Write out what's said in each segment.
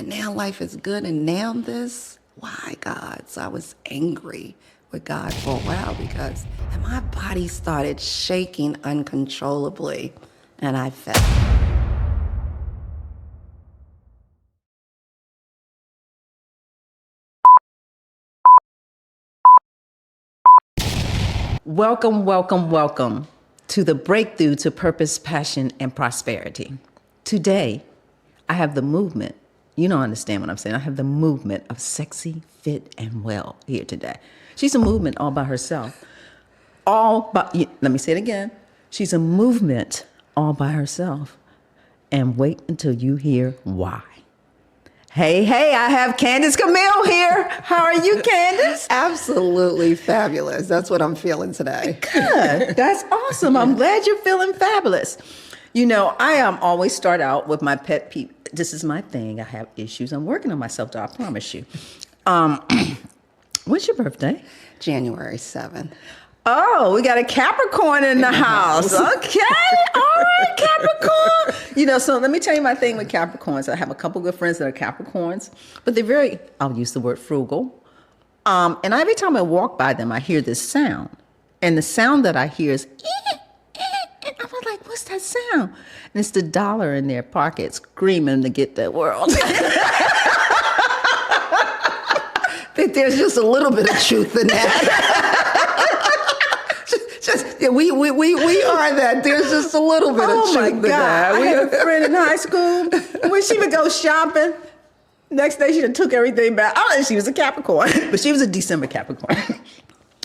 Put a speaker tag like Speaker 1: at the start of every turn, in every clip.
Speaker 1: And now life is good, and now this? Why, God? So I was angry with God for a while because and my body started shaking uncontrollably, and I fell.
Speaker 2: Welcome, welcome, welcome to the breakthrough to purpose, passion, and prosperity. Today, I have the movement. You don't understand what I'm saying. I have the movement of sexy, fit, and well here today. She's a movement all by herself. Let me say it again. She's a movement all by herself. And wait until you hear why. Hey, I have Candice Camille here. How are you, Candice?
Speaker 1: Absolutely fabulous. That's what I'm feeling today.
Speaker 2: Good. That's awesome. I'm glad you're feeling fabulous. You know, I always start out with my pet peeve. This is my thing. I have issues. I'm working on myself, though, I promise you. When's your birthday?
Speaker 1: January 7th.
Speaker 2: Oh, we got a Capricorn in the house. Okay. All right, Capricorn. You know, so let me tell you my thing with Capricorns. I have a couple good friends that are Capricorns, but they're I'll use the word frugal. And every time I walk by them, I hear this sound. And the sound that I hear is, and I was like, what's that sound? And it's the dollar in their pocket screaming to get that world.
Speaker 1: I think there's just a little bit of truth in that. We are that. There's just a little bit of truth in that.
Speaker 2: I had a friend in high school. When she would go shopping, next day she done took everything back. I don't know if she was a Capricorn, but she was a December Capricorn.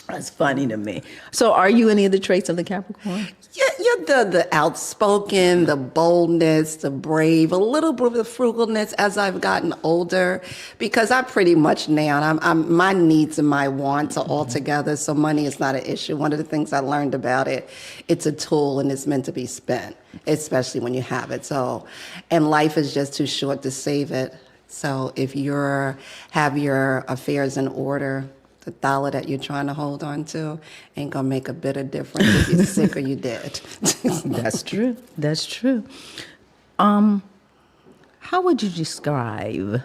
Speaker 2: That's funny to me. So are you any of the traits of the Capricorn?
Speaker 1: You're the outspoken, the boldness, the brave, a little bit of the frugalness as I've gotten older, because I pretty much now, my needs and my wants are all together, so money is not an issue. One of the things I learned about it, it's a tool and it's meant to be spent, especially when you have it. So, and life is just too short to save it. So if have your affairs in order, the dollar that you're trying to hold on to ain't gonna make a bit of difference if you're sick or you dead.
Speaker 2: That's true. That's true. How would you describe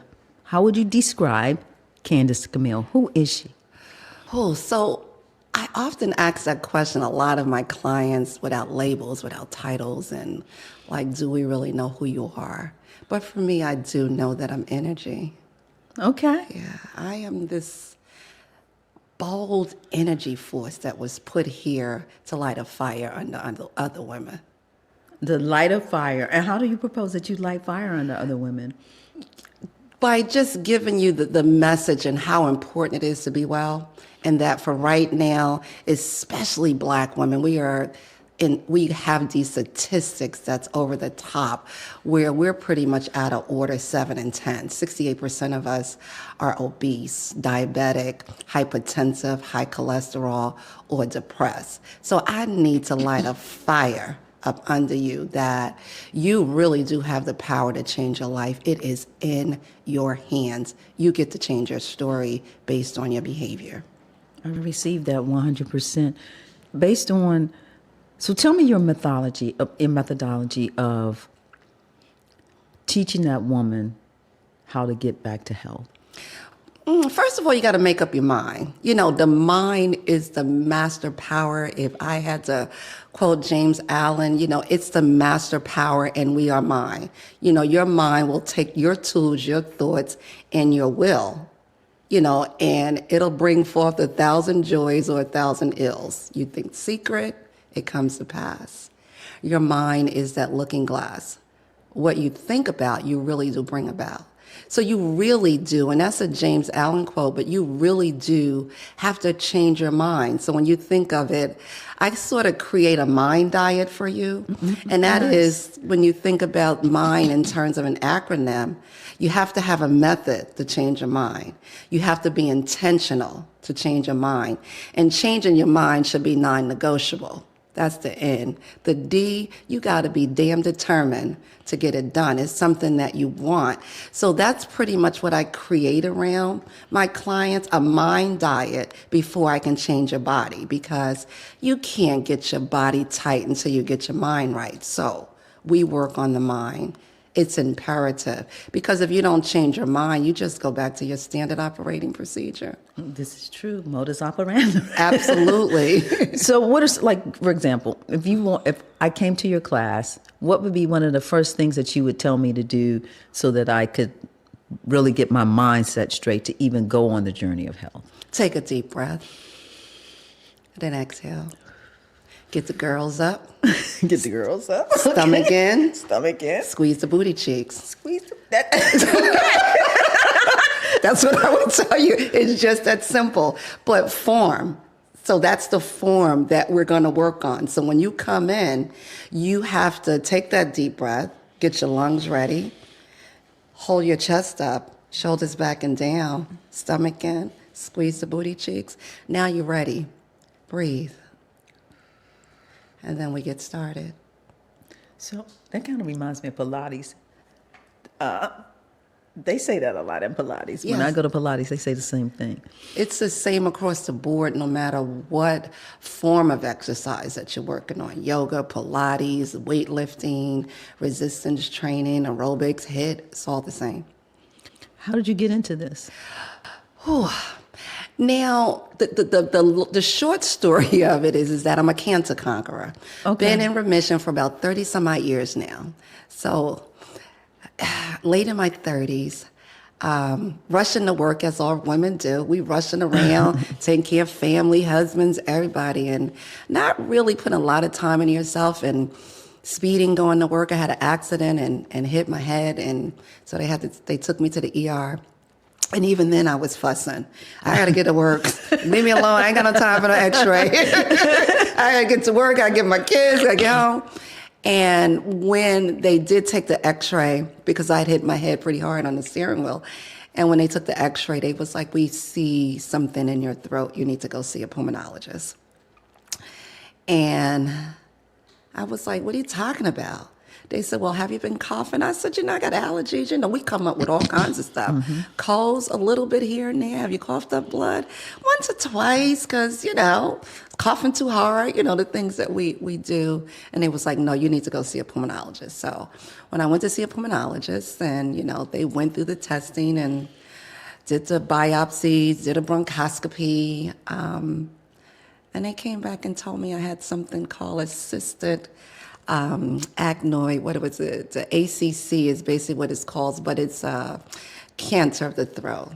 Speaker 2: Candice Camille? Who is she?
Speaker 1: Oh, so I often ask that question a lot of my clients without labels, without titles, and like, do we really know who you are? But for me, I do know that I'm energy.
Speaker 2: Okay.
Speaker 1: Yeah, I am this bold energy force that was put here to light a fire under other women.
Speaker 2: The light of fire. And how do you propose that you light fire under other women?
Speaker 1: By just giving you the message and how important it is to be well. And that for right now, especially Black women, we have these statistics that's over the top where we're pretty much out of order 7 and 10. 68% of us are obese, diabetic, hypertensive, high cholesterol, or depressed. So I need to light a fire up under you that you really do have the power to change your life. It is in your hands. You get to change your story based on your behavior.
Speaker 2: I received that 100%. So tell me your methodology of teaching that woman how to get back to health.
Speaker 1: First of all, you got to make up your mind. You know, the mind is the master power. If I had to quote James Allen, you know, it's the master power and we are mind. You know, your mind will take your tools, your thoughts, and your will, you know, and it'll bring forth 1,000 joys or 1,000 ills. You think secret, it comes to pass. Your mind is that looking glass. What you think about, you really do bring about. So you really do, and that's a James Allen quote, but you really do have to change your mind. So when you think of it, I sort of create a mind diet for you. Mm-hmm. And that is when you think about mind in terms of an acronym, you have to have a method to change your mind. You have to be intentional to change your mind. And changing your mind should be non-negotiable. That's the N. The D, you got to be damn determined to get it done. It's something that you want. So that's pretty much what I create around my clients, a mind diet before I can change your body, because you can't get your body tight until you get your mind right. So we work on the mind. it's imperative, because if you don't change your mind, you just go back to your standard operating procedure.
Speaker 2: This is true. Modus operandi.
Speaker 1: Absolutely.
Speaker 2: So what is, like, for example, if I came to your class, what would be one of the first things that you would tell me to do so that I could really get my mindset straight to even go on the journey of health?
Speaker 1: Take a deep breath, then exhale. Get the girls up.
Speaker 2: Get the girls up.
Speaker 1: Stomach in.
Speaker 2: Stomach in.
Speaker 1: Squeeze the booty cheeks.
Speaker 2: Squeeze that.
Speaker 1: That's what I would tell you. It's just that simple. But form. So that's the form that we're going to work on. So when you come in, you have to take that deep breath, get your lungs ready, hold your chest up, shoulders back and down, stomach in, squeeze the booty cheeks. Now you're ready. Breathe. And then we get started.
Speaker 2: So that kind of reminds me of Pilates. They say that a lot in Pilates. When I
Speaker 1: Yes.
Speaker 2: go to Pilates, they say the same thing.
Speaker 1: It's the same across the board, no matter what form of exercise that you're working on. Yoga, Pilates, weightlifting, resistance training, aerobics, HIIT, it's all the same.
Speaker 2: How did you get into this?
Speaker 1: Now, the short story of it is that I'm a cancer conqueror.
Speaker 2: Okay.
Speaker 1: Been in remission for about 30 some odd years now. So late in my 30s, rushing to work as all women do. We rushing around, taking care of family, husbands, everybody, and not really putting a lot of time into yourself, and speeding, going to work. I had an accident and hit my head, and so they took me to the ER. And even then I was fussing. I gotta get to work. Leave me alone. I ain't got no time for the x-ray. I gotta get to work. I gotta get my kids. I gotta get home. And when they did take the x-ray, because I'd hit my head pretty hard on the steering wheel, and when they took the x-ray, they was like, we see something in your throat. You need to go see a pulmonologist. And I was like, what are you talking about? They said, well, have you been coughing? I said, I got allergies. We come up with all kinds of stuff. Colds a little bit here and there. Have you coughed up blood? Once or twice, because, coughing too hard, the things that we do. And they was like, no, you need to go see a pulmonologist. So when I went to see a pulmonologist, and, they went through the testing and did the biopsies, did a bronchoscopy, and they came back and told me I had something called a cystic acnoid, what was it? The ACC is basically what it's called, but it's cancer of the throat.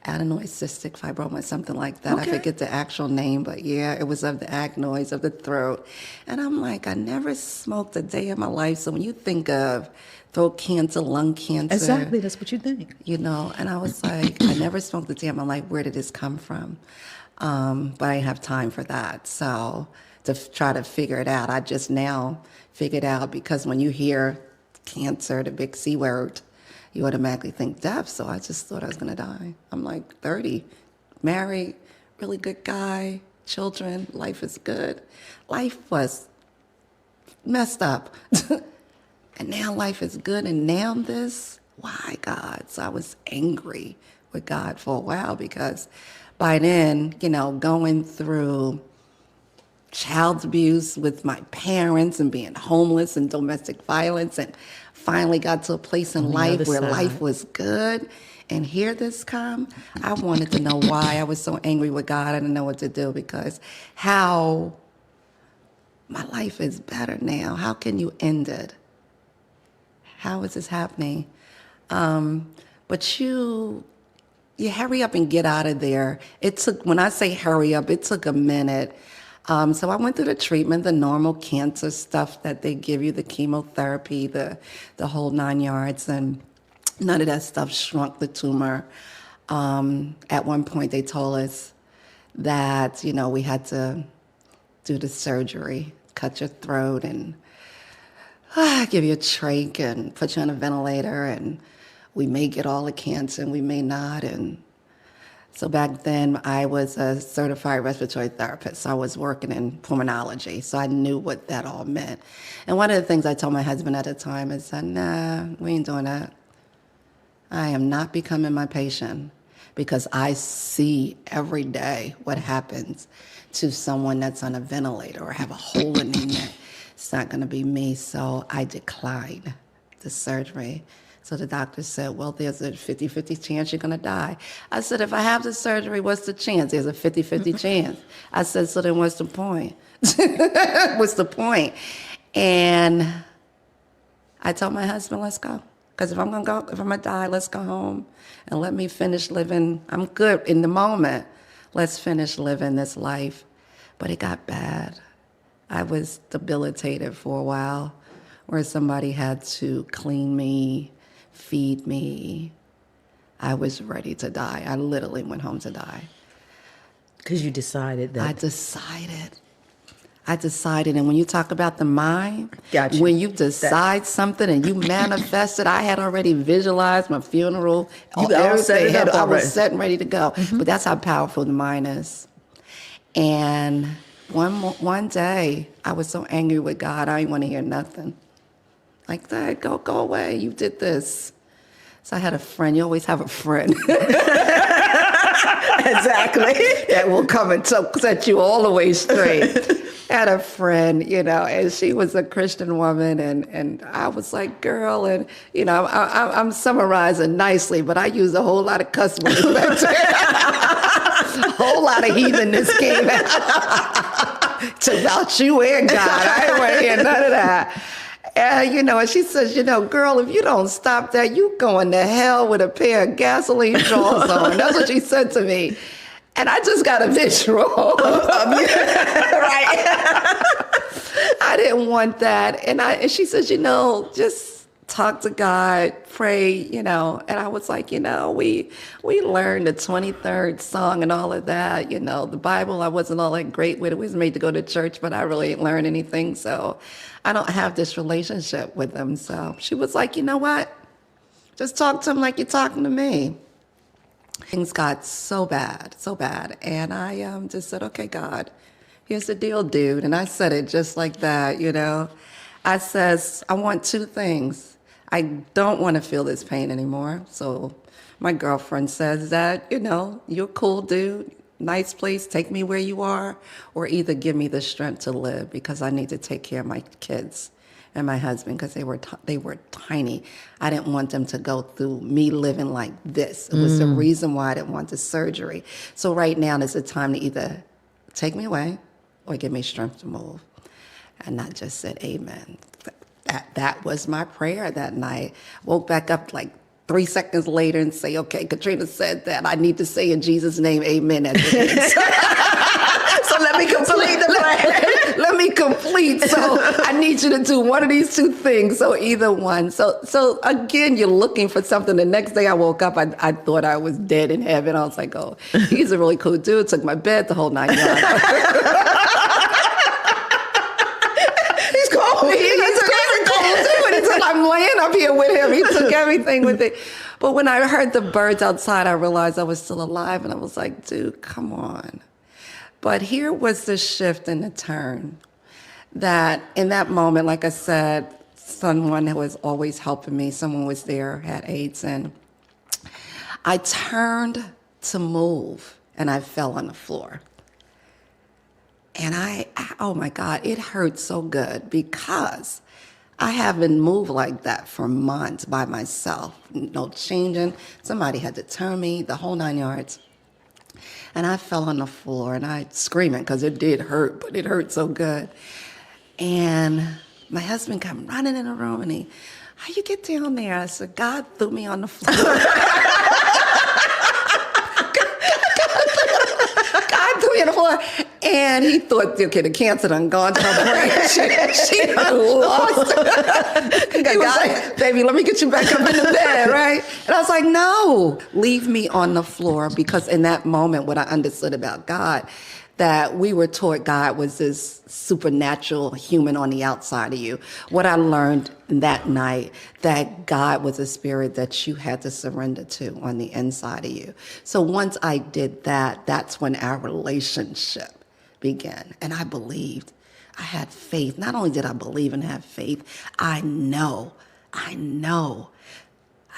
Speaker 1: Adenoid cystic fibroma, something like that.
Speaker 2: Okay.
Speaker 1: I forget the actual name, but yeah, it was of the acnoids of the throat. And I'm like, I never smoked a day in my life. So when you think of throat cancer, lung cancer.
Speaker 2: Exactly, that's what you think.
Speaker 1: And I was like, I never smoked a day in my life. Where did this come from? But I didn't have time for that. So to try to figure it out, I just now figured out, because when you hear cancer, the big C word, you automatically think death. So I just thought I was going to die. I'm like 30, married, really good guy, children, life is good. Life was messed up. And now life is good. And now this, why God? So I was angry with God for a while, because by then, going through child abuse with my parents and being homeless and domestic violence, and finally got to a place in life where life was good, and hear this come, I wanted to know why. I was so angry with God. I didn't know what to do, because how my life is better now. How can you end it? How is this happening? But you hurry up and get out of there. When I say hurry up, it took a minute. So I went through the treatment, the normal cancer stuff that they give you, the chemotherapy, the whole 9 yards, and none of that stuff shrunk the tumor. At one point they told us that, we had to do the surgery, cut your throat and give you a trach and put you on a ventilator, and we may get all the cancer and we may not. And so back then, I was a certified respiratory therapist. So I was working in pulmonology, so I knew what that all meant. And one of the things I told my husband at the time is, nah, we ain't doing that. I am not becoming my patient, because I see every day what happens to someone that's on a ventilator or have a hole in their neck. it's not going to be me. So I declined the surgery. So the doctor said, well, there's a 50-50 chance you're going to die. I said, if I have the surgery, what's the chance? There's a 50-50 chance. I said, so then what's the point? What's the point? And I told my husband, let's go. Because if I'm going to die, let's go home and let me finish living. I'm good in the moment. Let's finish living this life. But it got bad. I was debilitated for a while, where somebody had to clean me, feed me. I was ready to die. I literally went home to die.
Speaker 2: Because you decided that.
Speaker 1: I decided, and when you talk about the mind,
Speaker 2: Gotcha.
Speaker 1: when you decide something and you manifest it, I had already visualized my funeral.
Speaker 2: You all set it up
Speaker 1: I
Speaker 2: already.
Speaker 1: was set and ready to go. But that's how powerful the mind is. And one day, I was so angry with God, I didn't want to hear nothing. Like that, go away. You did this. So I had a friend. You always have a friend.
Speaker 2: Exactly.
Speaker 1: That will come and set you all the way straight. I had a friend, and she was a Christian woman, and I was like, girl, and, I'm summarizing nicely, but I used a whole lot of cuss words back there. A whole lot of heathenness came out. It's about you and God. I ain't want to hear none of that. And she says, girl, if you don't stop that, you going to hell with a pair of gasoline drawers on. That's what she said to me. And I just got a visual of you. Right. I didn't want that. And she says, just talk to God, pray, and I was like, we learned the 23rd song and all of that, the Bible, I wasn't all that great with. It was made to go to church, but I really ain't learned anything. So I don't have this relationship with him. So she was like, you know what? Just talk to him like you're talking to me. Things got so bad. And I just said, okay, God, here's the deal, dude. And I said it just like that, I says, I want two things. I don't want to feel this pain anymore. So my girlfriend says that, you're a cool dude. Nice place, take me where you are, or either give me the strength to live, because I need to take care of my kids and my husband, because they were tiny. I didn't want them to go through me living like this. It was the reason why I didn't want the surgery. So right now is the time to either take me away or give me strength to move. And I just said, amen. That was my prayer that night. Woke back up like 3 seconds later and say, okay, Katrina said that. I need to say in Jesus' name, amen at the end. So let me complete the prayer. Let me complete. So I need you to do one of these two things. So either one. So again, you're looking for something. The next day I woke up, I thought I was dead in heaven. I was like, oh, he's a really cool dude. Took my bed, the whole 9 yards. He's cool. He's I'm laying up here with him. He took everything with it. But when I heard the birds outside, I realized I was still alive. And I was like, dude, come on. But here was the shift and the turn. That in that moment, like I said, someone who was always helping me, someone was there, had AIDS. And I turned to move and I fell on the floor. And oh my God, it hurt so good, because I haven't moved like that for months by myself. No changing. Somebody had to turn me, the whole 9 yards. And I fell on the floor and I screaming, because it did hurt, but it hurt so good. And my husband come running in the room and how you get down there? I said, God threw me on the floor. God threw me on the floor. And he thought, okay, the cancer done gone to her brain. She done lost it. He was like, baby, let me get you back up in the bed, right? And I was like, no, leave me on the floor. Because in that moment, what I understood about God, that we were taught God was this supernatural human on the outside of you. What I learned that night, that God was a spirit that you had to surrender to on the inside of you. So once I did that, that's when our relationship began. And I believed. I had faith. Not only did I believe and have faith, I know. I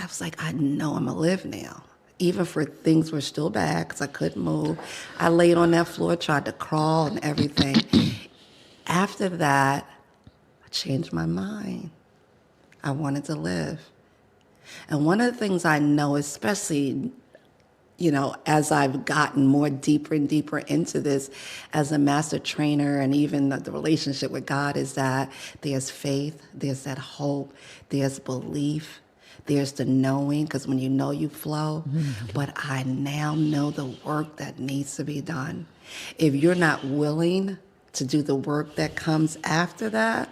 Speaker 1: was like, I know I'm going to live now. Even for things were still bad because I couldn't move. I laid on that floor, tried to crawl and everything. After that, changed my mind. I wanted to live. And one of the things I know, especially, as I've gotten more deeper and deeper into this as a master trainer and even the relationship with God, is that there's faith, there's that hope, there's belief, there's the knowing, because when you know, you flow. But I now know the work that needs to be done. If you're not willing to do the work that comes after that,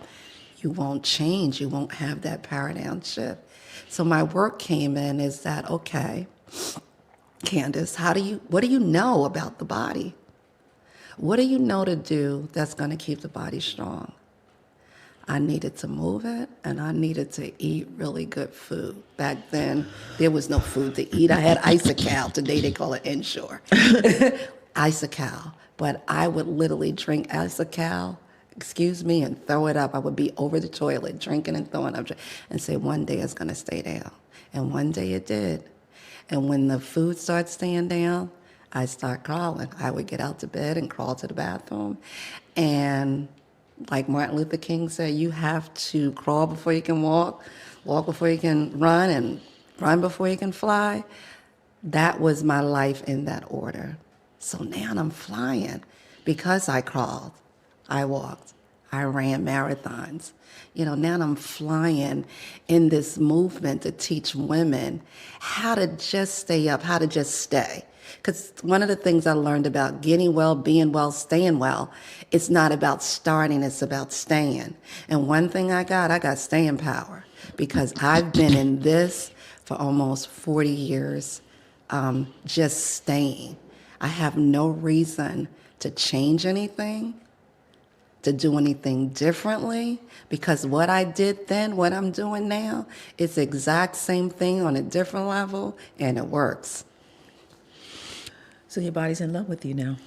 Speaker 1: you won't change. You won't have that paradigm shift. So my work came in is that, okay, Candice, what do you know about the body? What do you know to do that's going to keep the body strong? I needed to move it, and I needed to eat really good food. Back then, there was no food to eat. I had Isocal. Today, they call it Ensure. Isocal. But I would literally drink Isocal, and throw it up. I would be over the toilet, drinking and throwing up, and say, one day it's going to stay down. And one day it did. And when the food starts staying down, I start crawling. I would get out to bed and crawl to the bathroom. And like Martin Luther King said, you have to crawl before you can walk before you can run, and run before you can fly. That was my life in that order. So now I'm flying because I crawled, I walked, I ran marathons. Now I'm flying in this movement to teach women how to just stay up, how to just stay. Because one of the things I learned about getting well, being well, staying well, it's not about starting, it's about staying. And one thing I got staying power, because I've been in this for almost 40 years, just staying. I have no reason to change anything, to do anything differently, because what I did then, what I'm doing now, it's the exact same thing on a different level, and it works.
Speaker 2: So your body's in love with you now.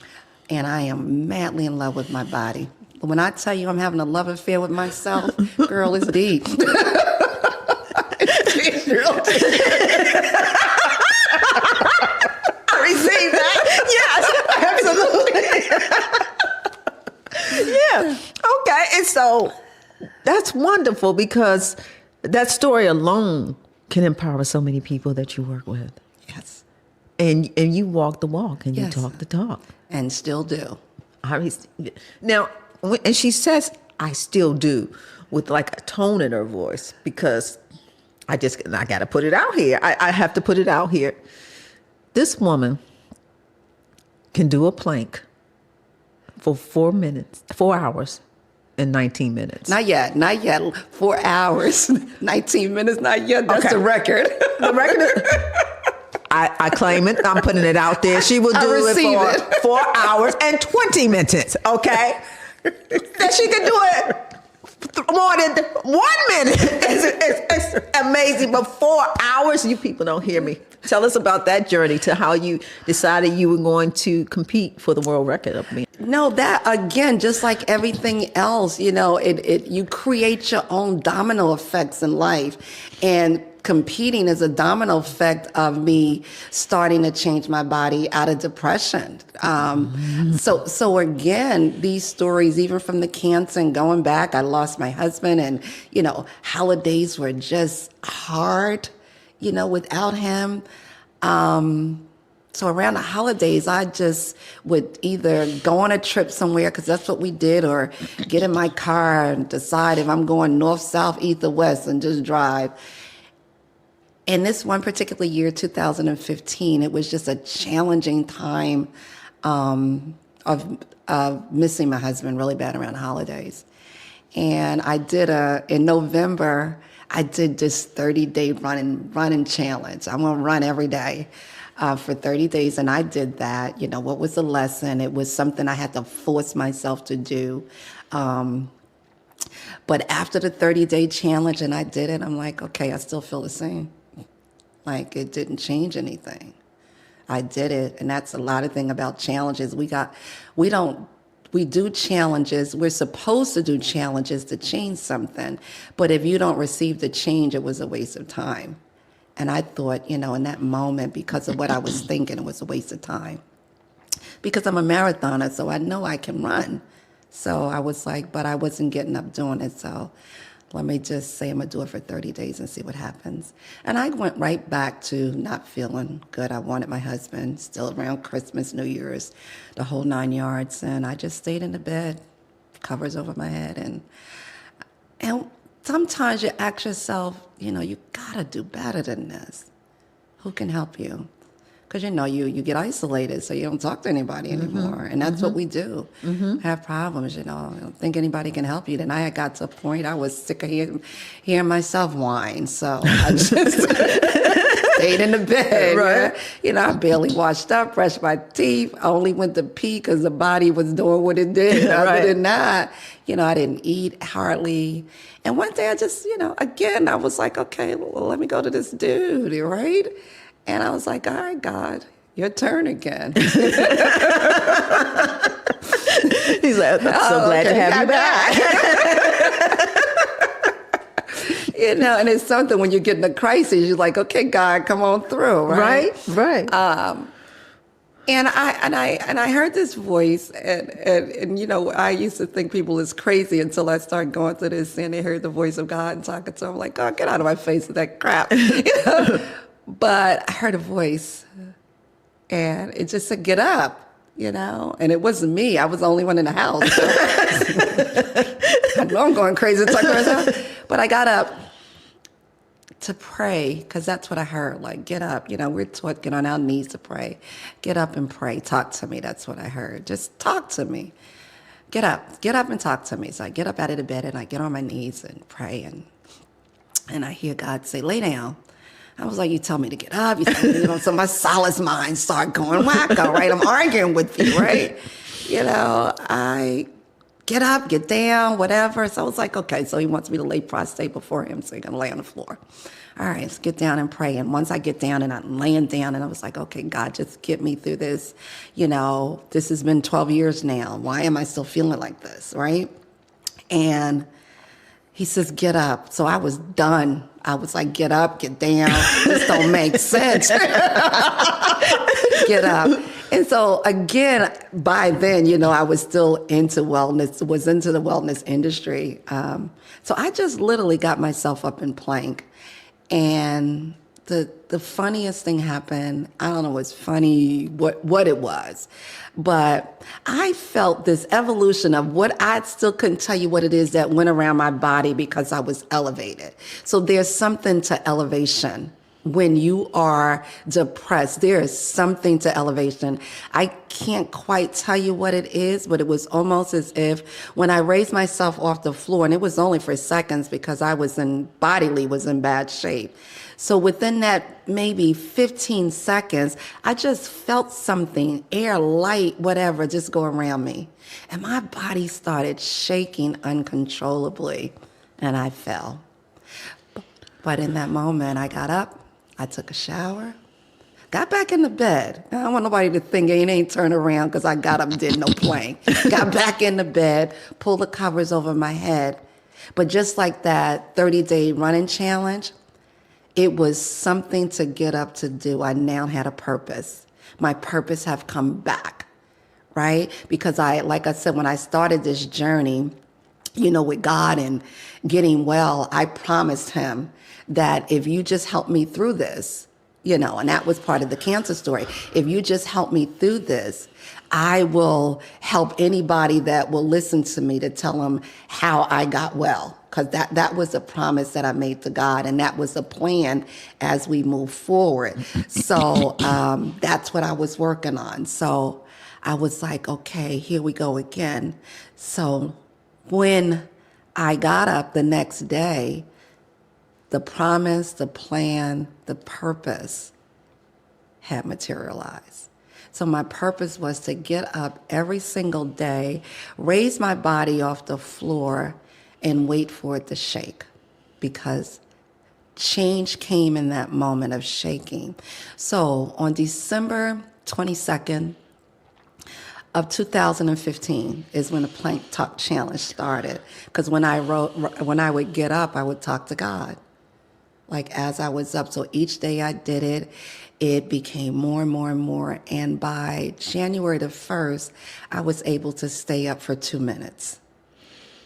Speaker 1: And I am madly in love with my body. When I tell you I'm having a love affair with myself, girl, it's deep. It's real deep.
Speaker 2: I receive that. Yes, absolutely. Yeah. Okay. And so that's wonderful, because that story alone can empower so many people that you work with.
Speaker 1: Yes.
Speaker 2: And you walk the walk, and you
Speaker 1: Yes.
Speaker 2: talk the talk.
Speaker 1: And still do.
Speaker 2: Now, and she says, I still do, with like a tone in her voice, because I got to put it out here. I have to put it out here. This woman can do a plank for 4 hours and 19 minutes.
Speaker 1: Not yet. 4 hours, 19 minutes, not yet. That's
Speaker 2: Okay.
Speaker 1: the record.
Speaker 2: The record I claim it. I'm putting it out there. She will do
Speaker 1: receive
Speaker 2: it
Speaker 1: it.
Speaker 2: for 4 hours and 20 minutes. Okay, that she can do it more than 1 minute. It's amazing. But 4 hours, you people don't hear me. Tell us about that journey to how you decided you were going to compete for the world record of me.
Speaker 1: No, that again, just like everything else, you create your own domino effects in life, and competing is a domino effect of me starting to change my body out of depression. So again, these stories, even from the cancer and going back, I lost my husband, and holidays were just hard, without him. So around the holidays, I just would either go on a trip somewhere, because that's what we did, or get in my car and decide if I'm going north, south, east, or west, and just drive. And this one particular year, 2015, it was just a challenging time of missing my husband really bad around the holidays. And in November, I did this 30-day running challenge. I'm going to run every day for 30 days. And I did that. What was the lesson? It was something I had to force myself to do. But after the 30-day challenge and I did it, I'm like, okay, I still feel the same. Like, it didn't change anything. I did it. And that's a lot of thing about challenges. We do challenges. We're supposed to do challenges to change something. But if you don't receive the change, it was a waste of time. And I thought, in that moment, because of what I was thinking, it was a waste of time. Because I'm a marathoner, so I know I can run. So I was like, but I wasn't getting up doing it. So let me just say I'm going to do it for 30 days and see what happens. And I went right back to not feeling good. I wanted my husband still around Christmas, New Year's, the whole 9 yards. And I just stayed in the bed, covers over my head. And sometimes you ask yourself, you got to do better than this. Who can help you? Because, you get isolated, so you don't talk to anybody anymore. And that's what we do. Have problems, I don't think anybody can help you. Then I had got to a point I was sick of hearing myself whine. So I just stayed in the bed.
Speaker 2: Right.
Speaker 1: I barely washed up, brushed my teeth. I only went to pee because the body was doing what it did. Other than that, I didn't eat hardly. And one day I just, again, I was like, okay, well, let me go to this dude, right? And I was like, all right, God, your turn again.
Speaker 2: He's like, I'm so glad to have you back.
Speaker 1: And it's something when you get in a crisis, you're like, okay, God, come on through, right?
Speaker 2: Right.
Speaker 1: And I heard this voice, and I used to think people is crazy until I started going through this, and they heard the voice of God and talking to him, like, God, get out of my face with that crap. But I heard a voice, and it just said, get up, and it wasn't me. I was the only one in the house. So I know I'm going crazy talking to myself. But I got up to pray, because that's what I heard, like, get up. We're taught, get on our knees to pray. Get up and pray. Talk to me. That's what I heard. Just talk to me. Get up and talk to me. So I get up out of the bed, and I get on my knees and pray, and I hear God say, lay down. I was like, you tell me to get up. You tell me, so my solace mind start going wacko, right? I'm arguing with you, right? I get up, get down, whatever. So I was like, okay, so he wants me to lay prostrate before him, so he's going to lay on the floor. All right, let's get down and pray. And once I get down and I'm laying down, and I was like, okay, God, just get me through this. This has been 12 years now. Why am I still feeling like this, right? And he says, get up. So I was done. I was like, get up, get down. This don't make sense. Get up. And so again, by then, I was still into wellness, was into the wellness industry. So I just literally got myself up in plank. And the funniest thing happened. I don't know, it's funny what it was, but I felt this evolution of what I still couldn't tell you what it is that went around my body because I was elevated. So there's something to elevation. When you are depressed, there is something to elevation. I can't quite tell you what it is, but it was almost as if when I raised myself off the floor, and it was only for seconds because I was bodily in bad shape. So within that maybe 15 seconds, I just felt something, air, light, whatever, just go around me. And my body started shaking uncontrollably, and I fell. But in that moment, I got up, I took a shower, got back in the bed. I don't want nobody to think it ain't turned around because I got up and did no playing. Got back in the bed, pulled the covers over my head. But just like that 30-day running challenge, it was something to get up to do. I now had a purpose. My purpose have come back, right? Because like I said, when I started this journey, with God and getting well, I promised him that if you just help me through this, and that was part of the cancer story. If you just help me through this, I will help anybody that will listen to me to tell them how I got well. Because that was a promise that I made to God, and that was a plan as we move forward. So that's what I was working on. So I was like, okay, here we go again. So when I got up the next day, the promise, the plan, the purpose had materialized. So my purpose was to get up every single day, raise my body off the floor, and wait for it to shake, because change came in that moment of shaking. So on December 22nd of 2015 is when the Plank Talk Challenge started. Because when I would get up, I would talk to God, like as I was up. So each day I did it. it became more and more and more. And by January the 1st, I was able to stay up for 2 minutes.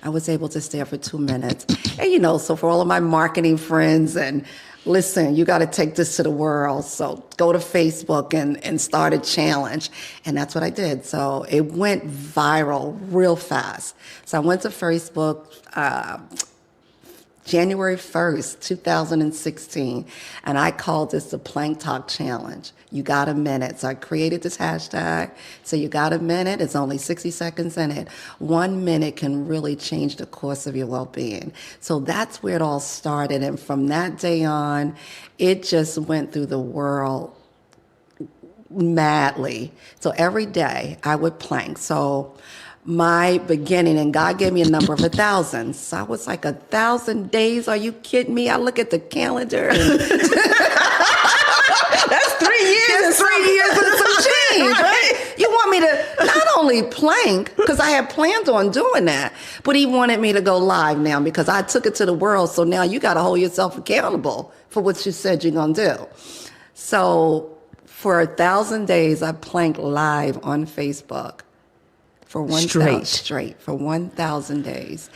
Speaker 1: I was able to stay up for 2 minutes. And, so for all of my marketing friends, and listen, you got to take this to the world. So go to Facebook and start a challenge. And that's what I did. So it went viral real fast. So I went to Facebook, January 1st, 2016, and I called this the Plank Talk Challenge. You got a minute. So I created this hashtag. So you got a minute. It's only 60 seconds in it. 1 minute can really change the course of your well-being. So that's where it all started. And from that day on, it just went through the world madly. So every day I would plank. So my beginning, and God gave me a number of 1,000. So I was like, 1,000 days? Are you kidding me? I look at the calendar. And
Speaker 2: That's 3 years.
Speaker 1: it's 3 years and some change, right? You want me to not only plank, because I had planned on doing that, but he wanted me to go live now because I took it to the world. So now you got to hold yourself accountable for what you said you're going to do. So for 1,000 days, I planked live on Facebook. For 1,000 straight for 1,000 days.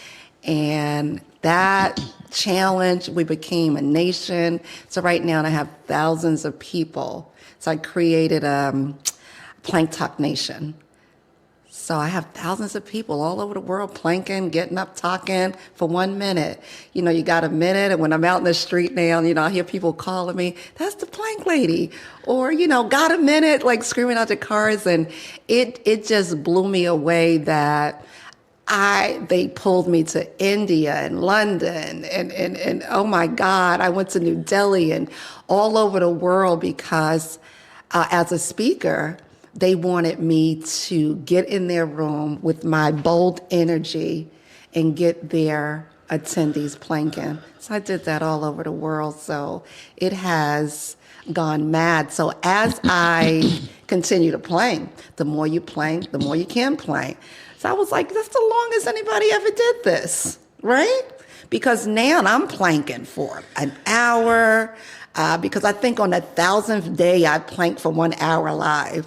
Speaker 1: And that challenge, we became a nation. So right now I have thousands of people. So I created Plank Talk Nation. So I have thousands of people all over the world planking, getting up, talking for 1 minute. You got a minute. And when I'm out in the street now, I hear people calling me, that's the plank lady. Or, got a minute, like screaming out the cars. And it just blew me away that they pulled me to India and London and oh my God, I went to New Delhi and all over the world because as a speaker, they wanted me to get in their room with my bold energy and get their attendees planking. So I did that all over the world. So it has gone mad. So as I continue to plank, the more you plank, the more you can plank. So I was like, that's the longest anybody ever did this, right? Because now I'm planking for an hour, because I think on the 1,000th day I planked for 1 hour live.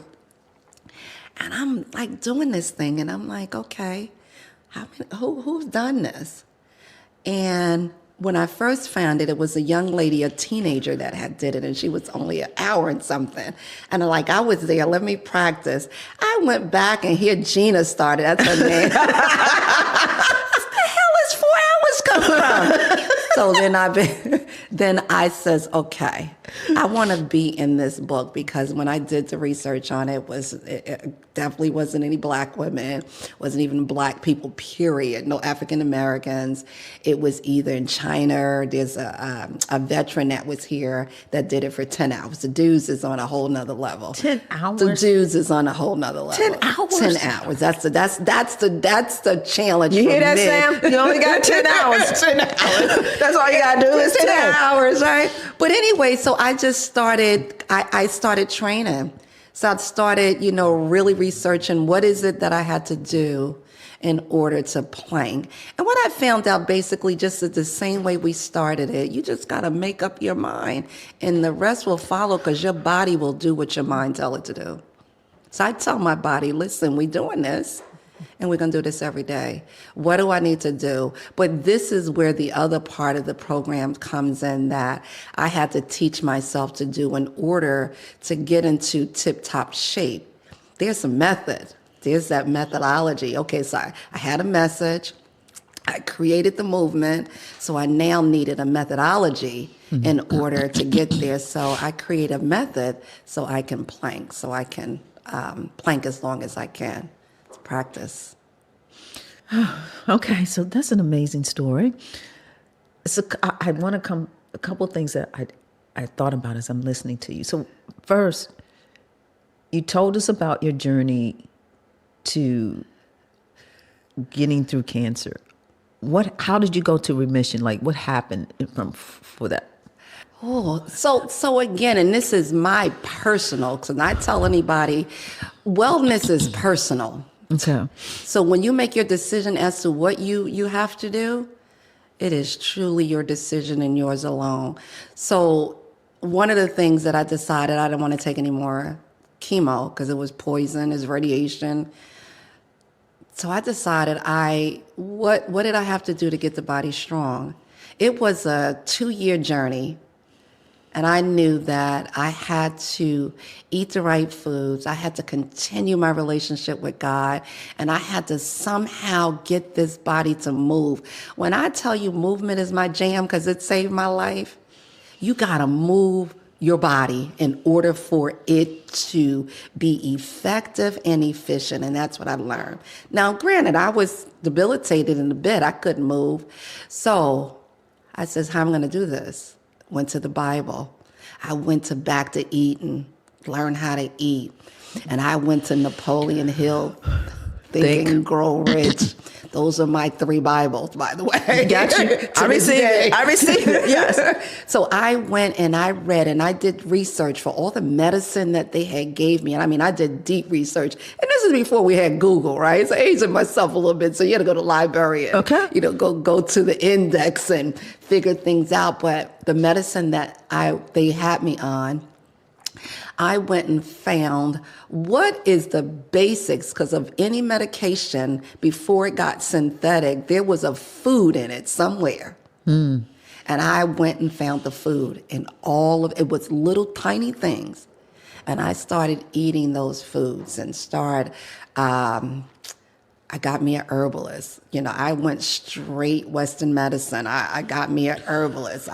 Speaker 1: And I'm like doing this thing, and I'm like, okay, who's done this? And when I first found it, it was a young lady, a teenager that had did it, and she was only an hour and something. And I was there, let me practice. I went back, and here Gina started, that's her name. Where the hell is 4 hours come from? So then I says, okay, I want to be in this book, because when I did the research on it, it definitely wasn't any black women, wasn't even black people, period, no African Americans. It was either in China. There's a veteran that was here that did it for 10 hours. The dudes is on a whole nother level.
Speaker 2: 10 hours?
Speaker 1: The dudes is on a whole nother level.
Speaker 2: 10 hours?
Speaker 1: 10 hours. That's the challenge.
Speaker 2: You
Speaker 1: for
Speaker 2: hear that,
Speaker 1: me.
Speaker 2: Sam? You only got 10 hours. 10 hours. That's all you got to do is 10
Speaker 1: hours, right? But anyway, so I just started, I started training. So I started, really researching what is it that I had to do in order to plank. And what I found out basically just is the same way we started it. You just got to make up your mind, and the rest will follow, because your body will do what your mind tell it to do. So I tell my body, listen, we're doing this, and we're going to do this every day. What do I need to do? But this is where the other part of the program comes in, that I had to teach myself to do in order to get into tip-top shape. There's a method. There's that methodology. Okay, so I had a message. I created the movement. So I now needed a methodology in order to get there. So I create a method so I can plank, so I can plank as long as I can. It's practice.
Speaker 2: Okay, so that's an amazing story. So I want to come a couple of things that I thought about as I'm listening to you. So first, you told us about your journey to getting through cancer. How did you go to remission? Like, what happened for that?
Speaker 1: Oh, so again, and this is my personal, because I tell anybody, wellness is personal.
Speaker 2: Okay.
Speaker 1: So when you make your decision as to what you have to do, it is truly your decision and yours alone. So one of the things that I decided I didn't want to take any more chemo because it was poison, it's radiation. So I decided what did I have to do to get the body strong? It was a 2-year journey. And I knew that I had to eat the right foods. I had to continue my relationship with God. And I had to somehow get this body to move. When I tell you movement is my jam because it saved my life, you got to move your body in order for it to be effective and efficient. And that's what I learned. Now, granted, I was debilitated in the bed. I couldn't move. So I says, how am I going to do this? Went to the Bible. I went to Back to Eating, learn how to eat. And I went to Napoleon Hill, Think and Grow Rich. Those are my 3 Bibles, by the way.
Speaker 2: Got you. I received it. Yes.
Speaker 1: So I went and I read and I did research for all the medicine that they had gave me. And I mean, I did deep research. And this is before we had Google, right? So I aged myself a little bit. So you had to go to the library and, go to the index and figure things out. But the medicine that they had me on, I went and found what is the basics, because of any medication before it got synthetic, there was a food in it somewhere. And I went and found the food, and all of it was little tiny things. And I started eating those foods and I got me an herbalist. I went straight Western medicine. I got me an herbalist.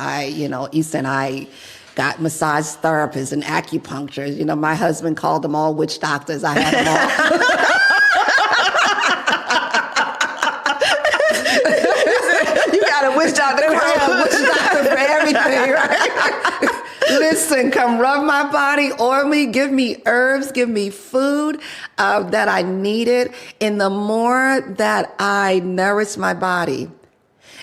Speaker 1: Eastern, I got massage therapists and acupuncturists. My husband called them all witch doctors. I had them all.
Speaker 2: You got a witch doctor.
Speaker 1: Witch doctor for everything, right? Listen, come rub my body, oil me, give me herbs, give me food that I needed. And the more that I nourish my body,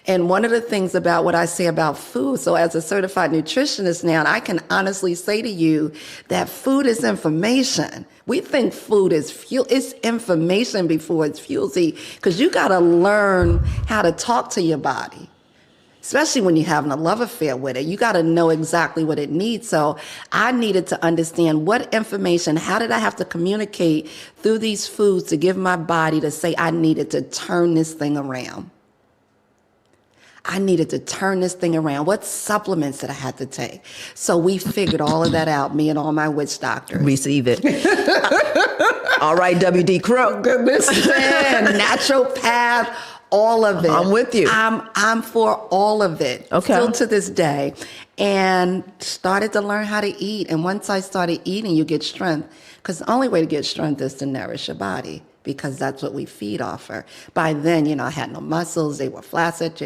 Speaker 1: and one of the things about what I say about food, so as a certified nutritionist now, I can honestly say to you that food is information. We think food is fuel. It's information before it's fuel. See, because you got to learn how to talk to your body, especially when you're having a love affair with it. You got to know exactly what it needs. So I needed to understand what information, how did I have to communicate through these foods to give my body to say I needed to turn this thing around. I needed to turn this thing around. What supplements did I have to take? So we figured all of that out, me and all my witch doctors.
Speaker 2: Receive it. All right, W.D. Crook.
Speaker 1: Goodness, man, naturopath, all of it.
Speaker 2: I'm with you.
Speaker 1: I'm for all of it.
Speaker 2: Okay.
Speaker 1: Still to this day. And started to learn how to eat. And once I started eating, you get strength. Because the only way to get strength is to nourish your body, because that's what we feed off her. By then, I had no muscles. They were flaccid,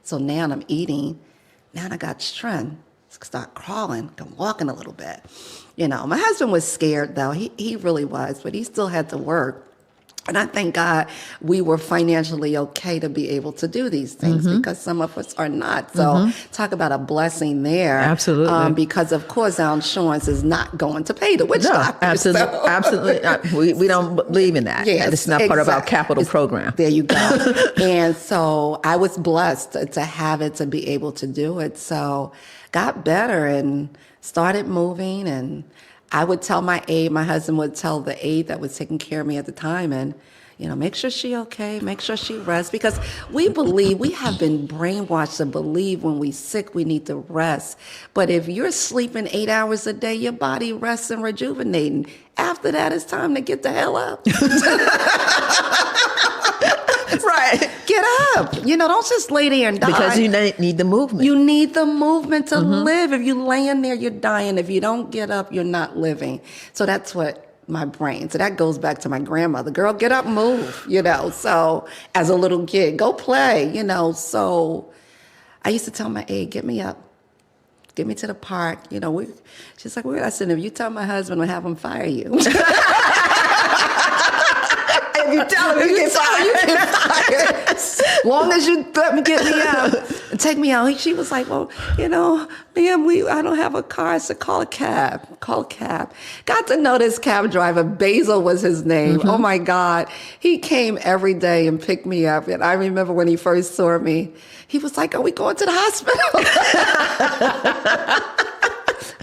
Speaker 1: So now I'm eating. Now I got strength. Start crawling, I'm walking a little bit. My husband was scared, though. He really was, but he still had to work. And I thank God we were financially okay to be able to do these things, because some of us are not. So talk about a blessing there.
Speaker 2: Absolutely.
Speaker 1: Because, of course, our insurance is not going to pay the witch doctor.
Speaker 2: Absolutely.
Speaker 1: So.
Speaker 2: Absolutely. We don't believe in that.
Speaker 1: Yes,
Speaker 2: it's not part of our capital program.
Speaker 1: There you go. And so I was blessed to have it, to be able to do it. So got better and started moving, and I would tell my aide, my husband would tell the aide that was taking care of me at the time, and, make sure she okay, make sure she rests, because we have been brainwashed to believe when we sick, we need to rest. But if you're sleeping 8 hours a day, your body rests and rejuvenating. After that, it's time to get the hell up. Right. Get up. Don't just lay there and die.
Speaker 2: Because you need the movement.
Speaker 1: You need the movement to live. If you're laying there, you're dying. If you don't get up, you're not living. So that's what my brain. So that goes back to my grandmother. Girl, get up, move, So as a little kid, go play, So I used to tell my aide, get me up. Get me to the park. She's like, I said, if you tell my husband, I'll have him fire you. If you tell him, you get fired. As long as you let me get me out, take me out. She was like, well, ma'am, I don't have a car. I said, call a cab. Got to know this cab driver. Basil was his name. Oh, my God. He came every day and picked me up. And I remember when he first saw me, he was like, are we going to the hospital?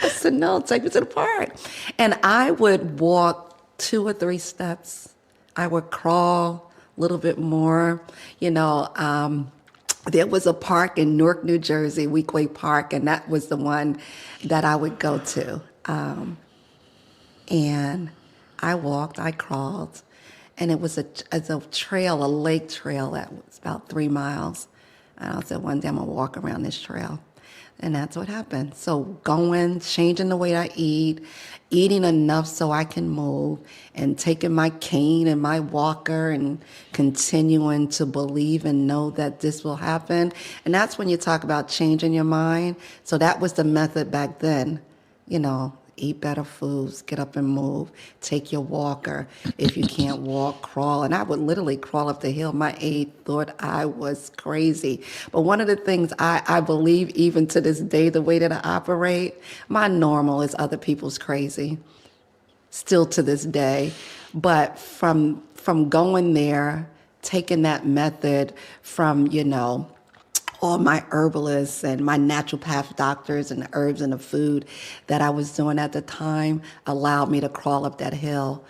Speaker 1: I said, no, take me to the park. And I would walk 2 or 3 steps. I would crawl a little bit more. There was a park in Newark, New Jersey, Weequahic Park, and that was the one that I would go to. And I walked, I crawled, and it was a trail, a lake trail that was about 3 miles. And I said, one day I'm gonna walk around this trail. And that's what happened. So going, changing the way I eat, eating enough so I can move, and taking my cane and my walker and continuing to believe and know that this will happen. And that's when you talk about changing your mind. So that was the method back then, eat better foods, get up and move, take your walker. If you can't walk, crawl. And I would literally crawl up the hill. My aide thought I was crazy. But one of the things I believe, even to this day, the way that I operate, my normal is other people's crazy, still to this day. But from going there, taking that method from, all my herbalists and my naturopath doctors and the herbs and the food that I was doing at the time allowed me to crawl up that hill.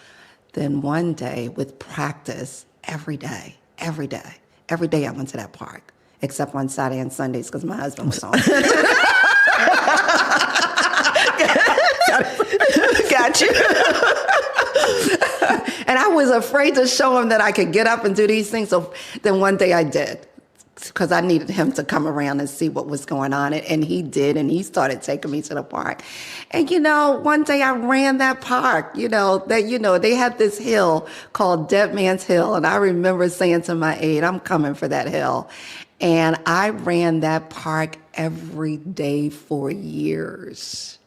Speaker 1: Then one day, with practice, every day I went to that park, except on Saturday and Sundays because my husband was home.
Speaker 2: Got you.
Speaker 1: And I was afraid to show him that I could get up and do these things. So then one day I did, because I needed him to come around and see what was going on. And he did, and he started taking me to the park. And, one day I ran that park, they had this hill called Dead Man's Hill. And I remember saying to my aide, I'm coming for that hill. And I ran that park every day for years,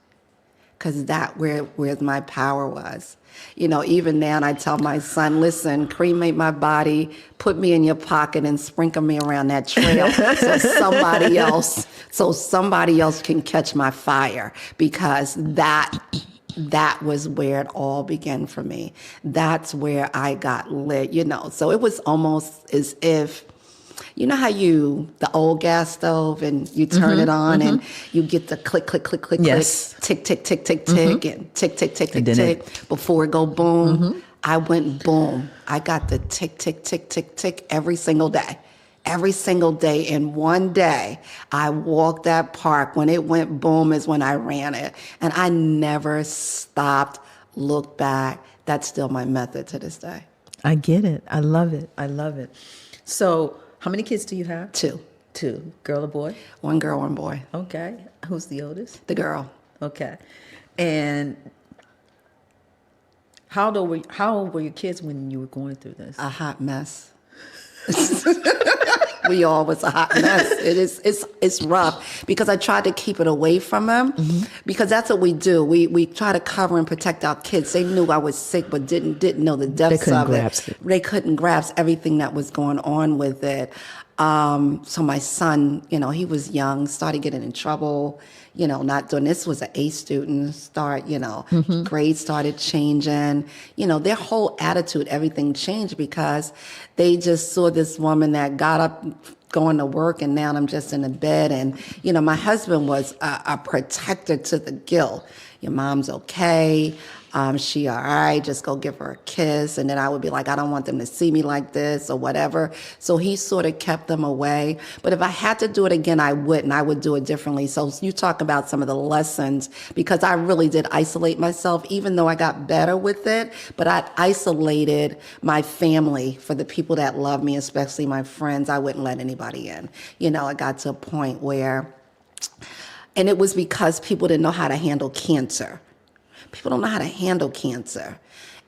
Speaker 1: because that where my power was. Even now I tell my son, listen, cremate my body, put me in your pocket and sprinkle me around that trail so somebody else can catch my fire, because that was where it all began for me. That's where I got lit, So it was almost as if, how the old gas stove, and you turn it on and you get the click, click, click, click,
Speaker 2: yes.
Speaker 1: click, tick, tick, tick, tick, tick, and tick, tick, tick, tick, tick, before it go boom. I went boom. I got the tick, tick, tick, tick, tick every single day. Every single day. And one day I walked that park. When it went boom is when I ran it. And I never stopped, looked back. That's still my method to this day.
Speaker 2: I get it. I love it. So, how many kids do you have?
Speaker 1: 2.
Speaker 2: 2. Girl or boy?
Speaker 1: 1 girl, 1 boy.
Speaker 2: Okay. Who's the oldest?
Speaker 1: The girl.
Speaker 2: Okay. And how old were your kids when you were going through this?
Speaker 1: A hot mess. We all was a hot mess. It's rough, because I tried to keep it away from them, because that's what we do. We try to cover and protect our kids. They knew I was sick, but didn't know the depths of it. They couldn't grasp everything that was going on with it. So my son, he was young, started getting in trouble, not doing this, was an A student, grades started changing, their whole attitude, everything changed, because they just saw this woman that got up going to work, and now I'm just in the bed. And, my husband was a protector to the guilt. Your mom's okay. She all right, just go give her a kiss. And then I would be like, I don't want them to see me like this or whatever. So he sort of kept them away. But if I had to do it again, I wouldn't. I would do it differently. So you talk about some of the lessons, because I really did isolate myself, even though I got better with it. But I isolated my family for the people that love me, especially my friends. I wouldn't let anybody in. I got to a point where, and it was because people didn't know how to handle cancer. People don't know how to handle cancer.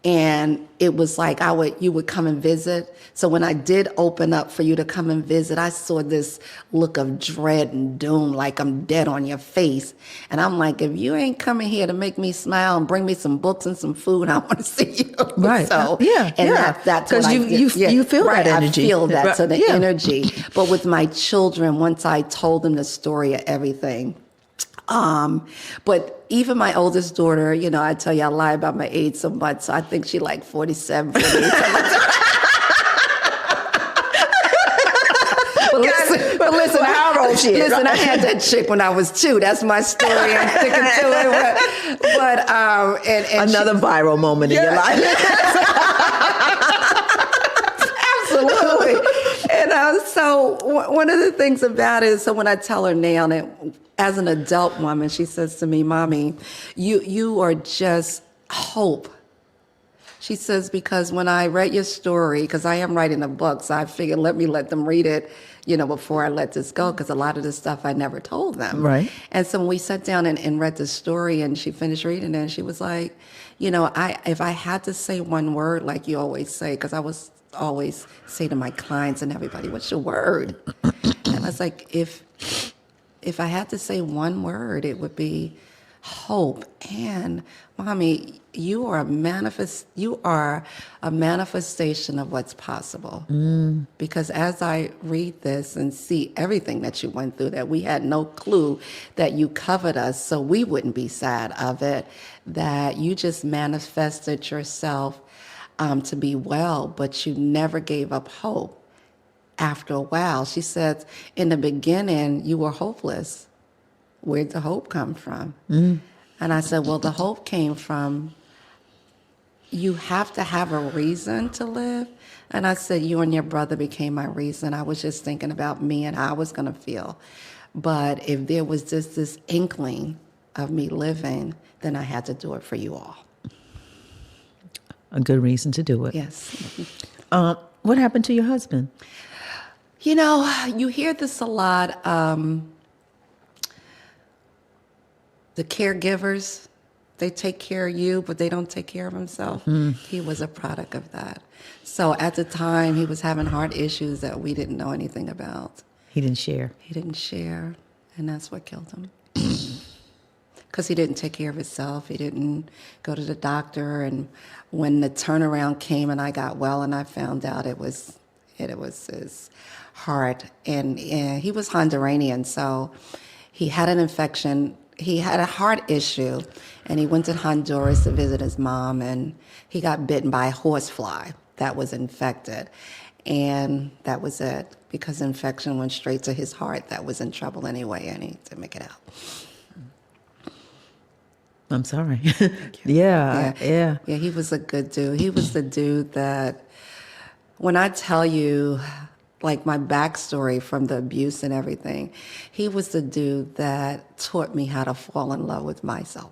Speaker 1: And it was like you would come and visit. So when I did open up for you to come and visit, I saw this look of dread and doom, like I'm dead on your face. And I'm like, if you ain't coming here to make me smile and bring me some books and some food, I want to see you.
Speaker 2: Right.
Speaker 1: So, that's what
Speaker 2: you feel
Speaker 1: right,
Speaker 2: that energy.
Speaker 1: I feel that.
Speaker 2: Right.
Speaker 1: So the energy. But with my children, once I told them the story of everything, but even my oldest daughter, I tell you, I lie about my age so much. So I think she like 47, 48. But listen, how
Speaker 2: bullshit.
Speaker 1: Listen, I had that chick when I was 2. That's my story. I'm sticking to it. And
Speaker 2: Another viral moment in your life.
Speaker 1: Absolutely. And so one of the things about it is, so when I tell her now that as an adult woman, she says to me, Mommy, you are just hope. She says, because when I read your story, because I am writing a book, so I figured let them read it, before I let this go, because a lot of the stuff I never told them.
Speaker 2: Right.
Speaker 1: And so when we sat down and read the story, and she finished reading it, and she was like, if I had to say one word, like you always say, because I was always say to my clients and everybody, what's your word? And I was like, if I had to say one word, it would be hope. And Mommy, you are a manifestation of what's possible. Because as I read this and see everything that you went through, that we had no clue that you covered us so we wouldn't be sad of it, that you just manifested yourself to be well, but you never gave up hope. After a while, she said, in the beginning, you were hopeless. Where'd the hope come from? And I said, well, the hope came from, you have to have a reason to live. And I said, you and your brother became my reason. I was just thinking about me and how I was going to feel. But if there was just this inkling of me living, then I had to do it for you all.
Speaker 2: A good reason to do it.
Speaker 1: Yes.
Speaker 2: What happened to your husband?
Speaker 1: You hear this a lot. The caregivers, they take care of you, but they don't take care of himself. He was a product of that. So at the time, he was having heart issues that we didn't know anything about.
Speaker 2: He didn't share.
Speaker 1: He didn't share, and that's what killed him. Because he didn't take care of himself. He didn't go to the doctor. And when the turnaround came and I got well and I found out it was his heart. And he was Honduranian, so he had an infection. He had a heart issue, and he went to Honduras to visit his mom, and he got bitten by a horsefly that was infected. And that was it, because the infection went straight to his heart that was in trouble anyway, and he didn't make it out.
Speaker 2: I'm sorry. Yeah,
Speaker 1: he was a good dude. He was the dude that, when I tell you, like my backstory from the abuse and everything, he was the dude that taught me how to fall in love with myself.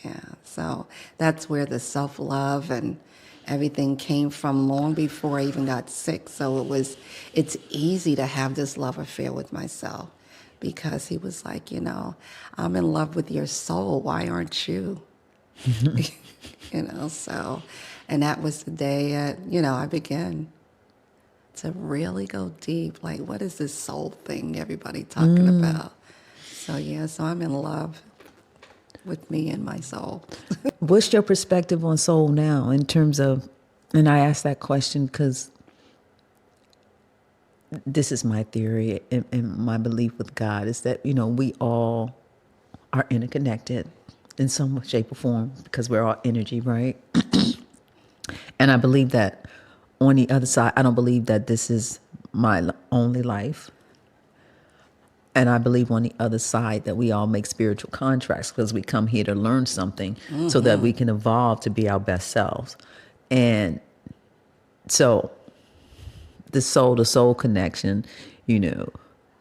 Speaker 1: Yeah, so that's where the self-love and everything came from long before I even got sick. So it's easy to have this love affair with myself, because he was like, I'm in love with your soul. Why aren't you? So, and that was the day, I began to really go deep. Like, what is this soul thing everybody talking about? So, so I'm in love with me and my soul.
Speaker 2: What's your perspective on soul now in terms of, and I ask that question because this is my theory and my belief with God is that, we all are interconnected in some shape or form because we're all energy, right? And I believe that on the other side, I don't believe that this is my only life. And I believe on the other side that we all make spiritual contracts because we come here to learn something so that we can evolve to be our best selves. And so the soul to soul connection,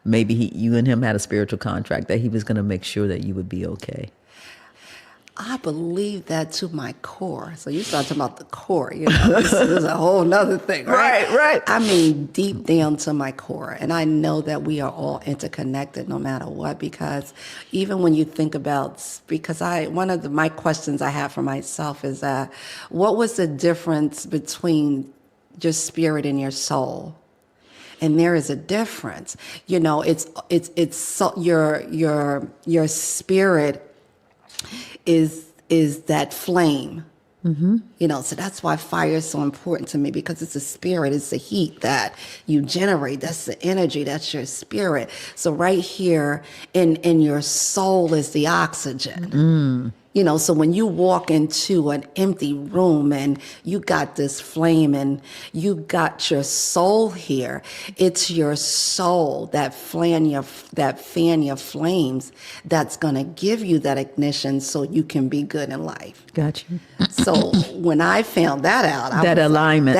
Speaker 2: maybe you and him had a spiritual contract that he was going to make sure that you would be okay.
Speaker 1: I believe that to my core. So you start talking about the core, this is a whole nother thing, right?
Speaker 2: Right.
Speaker 1: I mean, deep down to my core. And I know that we are all interconnected no matter what, because even when you think about, one of my questions I have for myself is that, what was the difference between your spirit and your soul? And there is a difference. It's so, your spirit is that flame. So that's why fire is so important to me, because it's a spirit, it's the heat that you generate, that's the energy, that's your spirit. So right here in your soul is the oxygen. So when you walk into an empty room and you got this flame and you got your soul here, it's your soul that fan your flames that's going to give you that ignition so you can be good in life.
Speaker 2: Got you.
Speaker 1: So when I found that out,
Speaker 2: That alignment,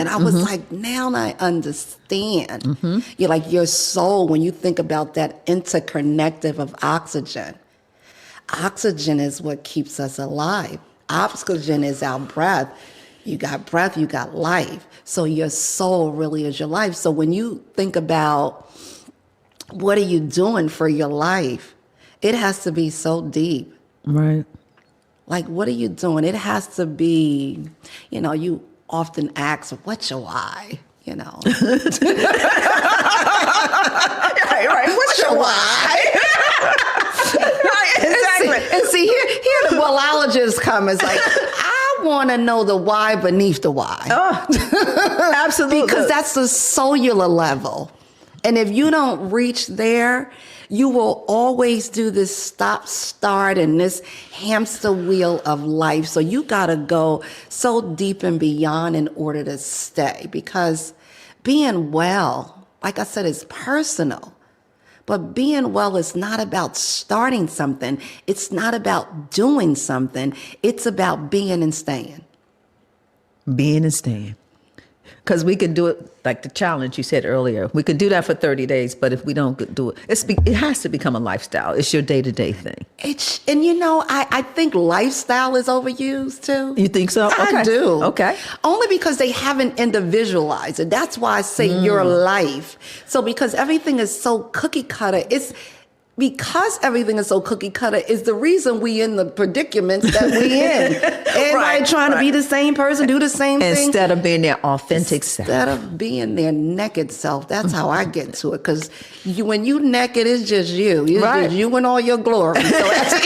Speaker 1: I was like, now I understand. You're like your soul, when you think about that interconnective of oxygen. Oxygen is what keeps us alive. Oxygen is our breath. You got life. So your soul really is your life. So when you think about what are you doing for your life, it has to be so deep.
Speaker 2: Right.
Speaker 1: Like, what are you doing? It has to be, you often ask, what's your why? Right. What's your why? Exactly. And see, here the wellologists come. It's like, I want to know the why beneath the why.
Speaker 2: Oh, absolutely.
Speaker 1: Because that's the cellular level. And if you don't reach there, you will always do this stop, start, and this hamster wheel of life. So you got to go so deep and beyond in order to stay. Because being well, like I said, is personal. But being well is not about starting something. It's not about doing something. It's about being and staying.
Speaker 2: Being and staying. Because we could do it like the challenge you said earlier. We could do that for 30 days, but if we don't do it, it has to become a lifestyle. It's your day-to-day thing.
Speaker 1: I think lifestyle is overused too.
Speaker 2: You think so? Okay.
Speaker 1: I do.
Speaker 2: Okay.
Speaker 1: Only because they haven't individualized it. That's why I say your life. So because everything is so cookie cutter, because everything is so cookie cutter is the reason we in the predicaments that we in. Everybody trying to be the same person, do the same thing.
Speaker 2: Instead of being their authentic self.
Speaker 1: Instead of being their naked self. That's how I get to it. Because when you naked, it's just you. It's just you and all your glory. So at the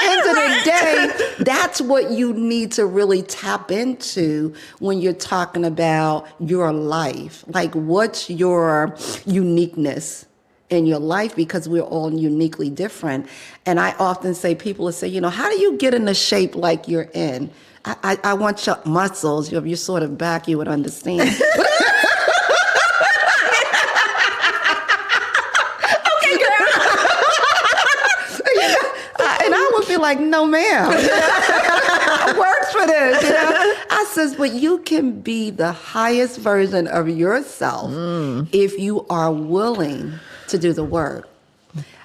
Speaker 1: end of the day, that's what you need to really tap into when you're talking about your life. Like, what's your uniqueness in your life, because we're all uniquely different. And I often say, people will say, how do you get in the shape like you're in? I want your muscles, your sort of back, you would understand. Okay, girl. And I would be like, no, ma'am. I works for this. I says, but you can be the highest version of yourself if you are willing to do the work.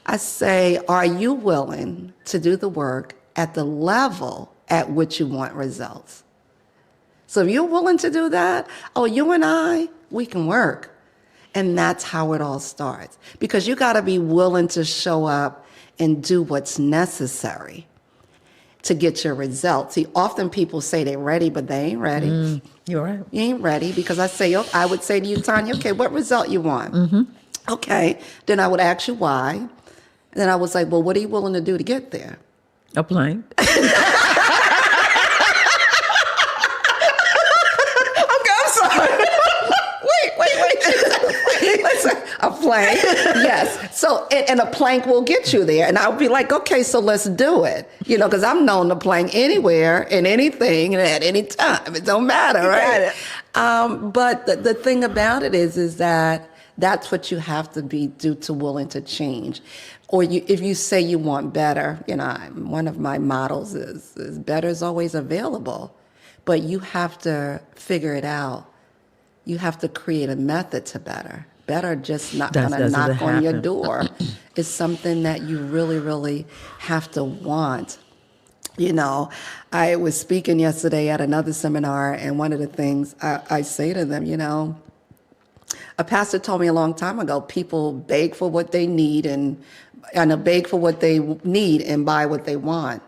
Speaker 1: I say, are you willing to do the work at the level at which you want results? So if you're willing to do that, you and I, we can work. And that's how it all starts. Because you got to be willing to show up and do what's necessary to get your results. See, often people say they're ready, but they ain't ready.
Speaker 2: You're right.
Speaker 1: You ain't ready, because I would say to you, Tanya, okay, what result you want? Okay, then I would ask you why. And then I was like, well, what are you willing to do to get there?
Speaker 2: A plane. Okay, I'm sorry. Wait.
Speaker 1: Listen, a plank, yes. So, and a plank will get you there. And I'll be like, okay, so let's do it. Because I'm known to plank anywhere and anything and at any time. It don't matter, right? But the thing about it is that that's what you have to be willing to change. Or if you say you want better, one of my models is better is always available, but you have to figure it out. You have to create a method to better. Better just not going to knock on your door. It's something that you really, really have to want. I was speaking yesterday at another seminar, and one of the things I say to them, a pastor told me a long time ago, people beg for what they need and beg for what they need and buy what they want.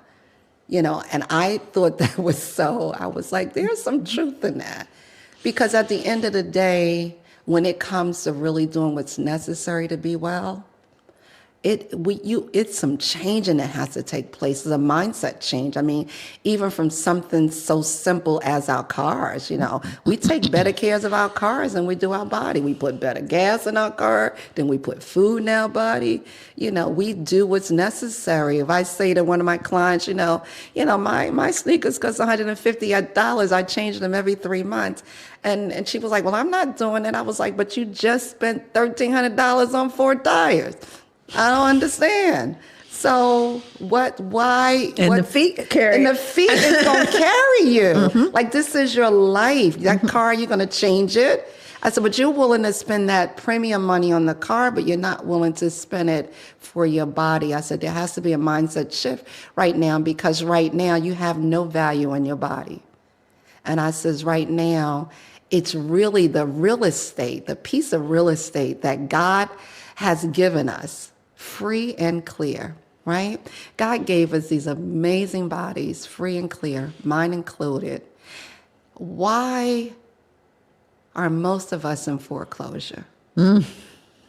Speaker 1: And I thought that was so, I was like, there's some truth in that. Because at the end of the day, when it comes to really doing what's necessary to be well, It's some changing that has to take place. It's a mindset change. I mean, even from something so simple as our cars, we take better cares of our cars than we do our body. We put better gas in our car than we put food in our body. We do what's necessary. If I say to one of my clients, my sneakers cost $150, I change them every 3 months. And she was like, well, I'm not doing it. I was like, but you just spent $1,300 on 4 tires. I don't understand. So why?
Speaker 2: And the feet carry.
Speaker 1: And the feet is going to carry you. Like, this is your life. That car, you're going to change it. I said, but you're willing to spend that premium money on the car, but you're not willing to spend it for your body. I said, there has to be a mindset shift right now, because right now you have no value in your body. And I says, right now, it's really the real estate, the piece of real estate that God has given us, free and clear, right? God gave us these amazing bodies, free and clear, mine included. Why are most of us in foreclosure?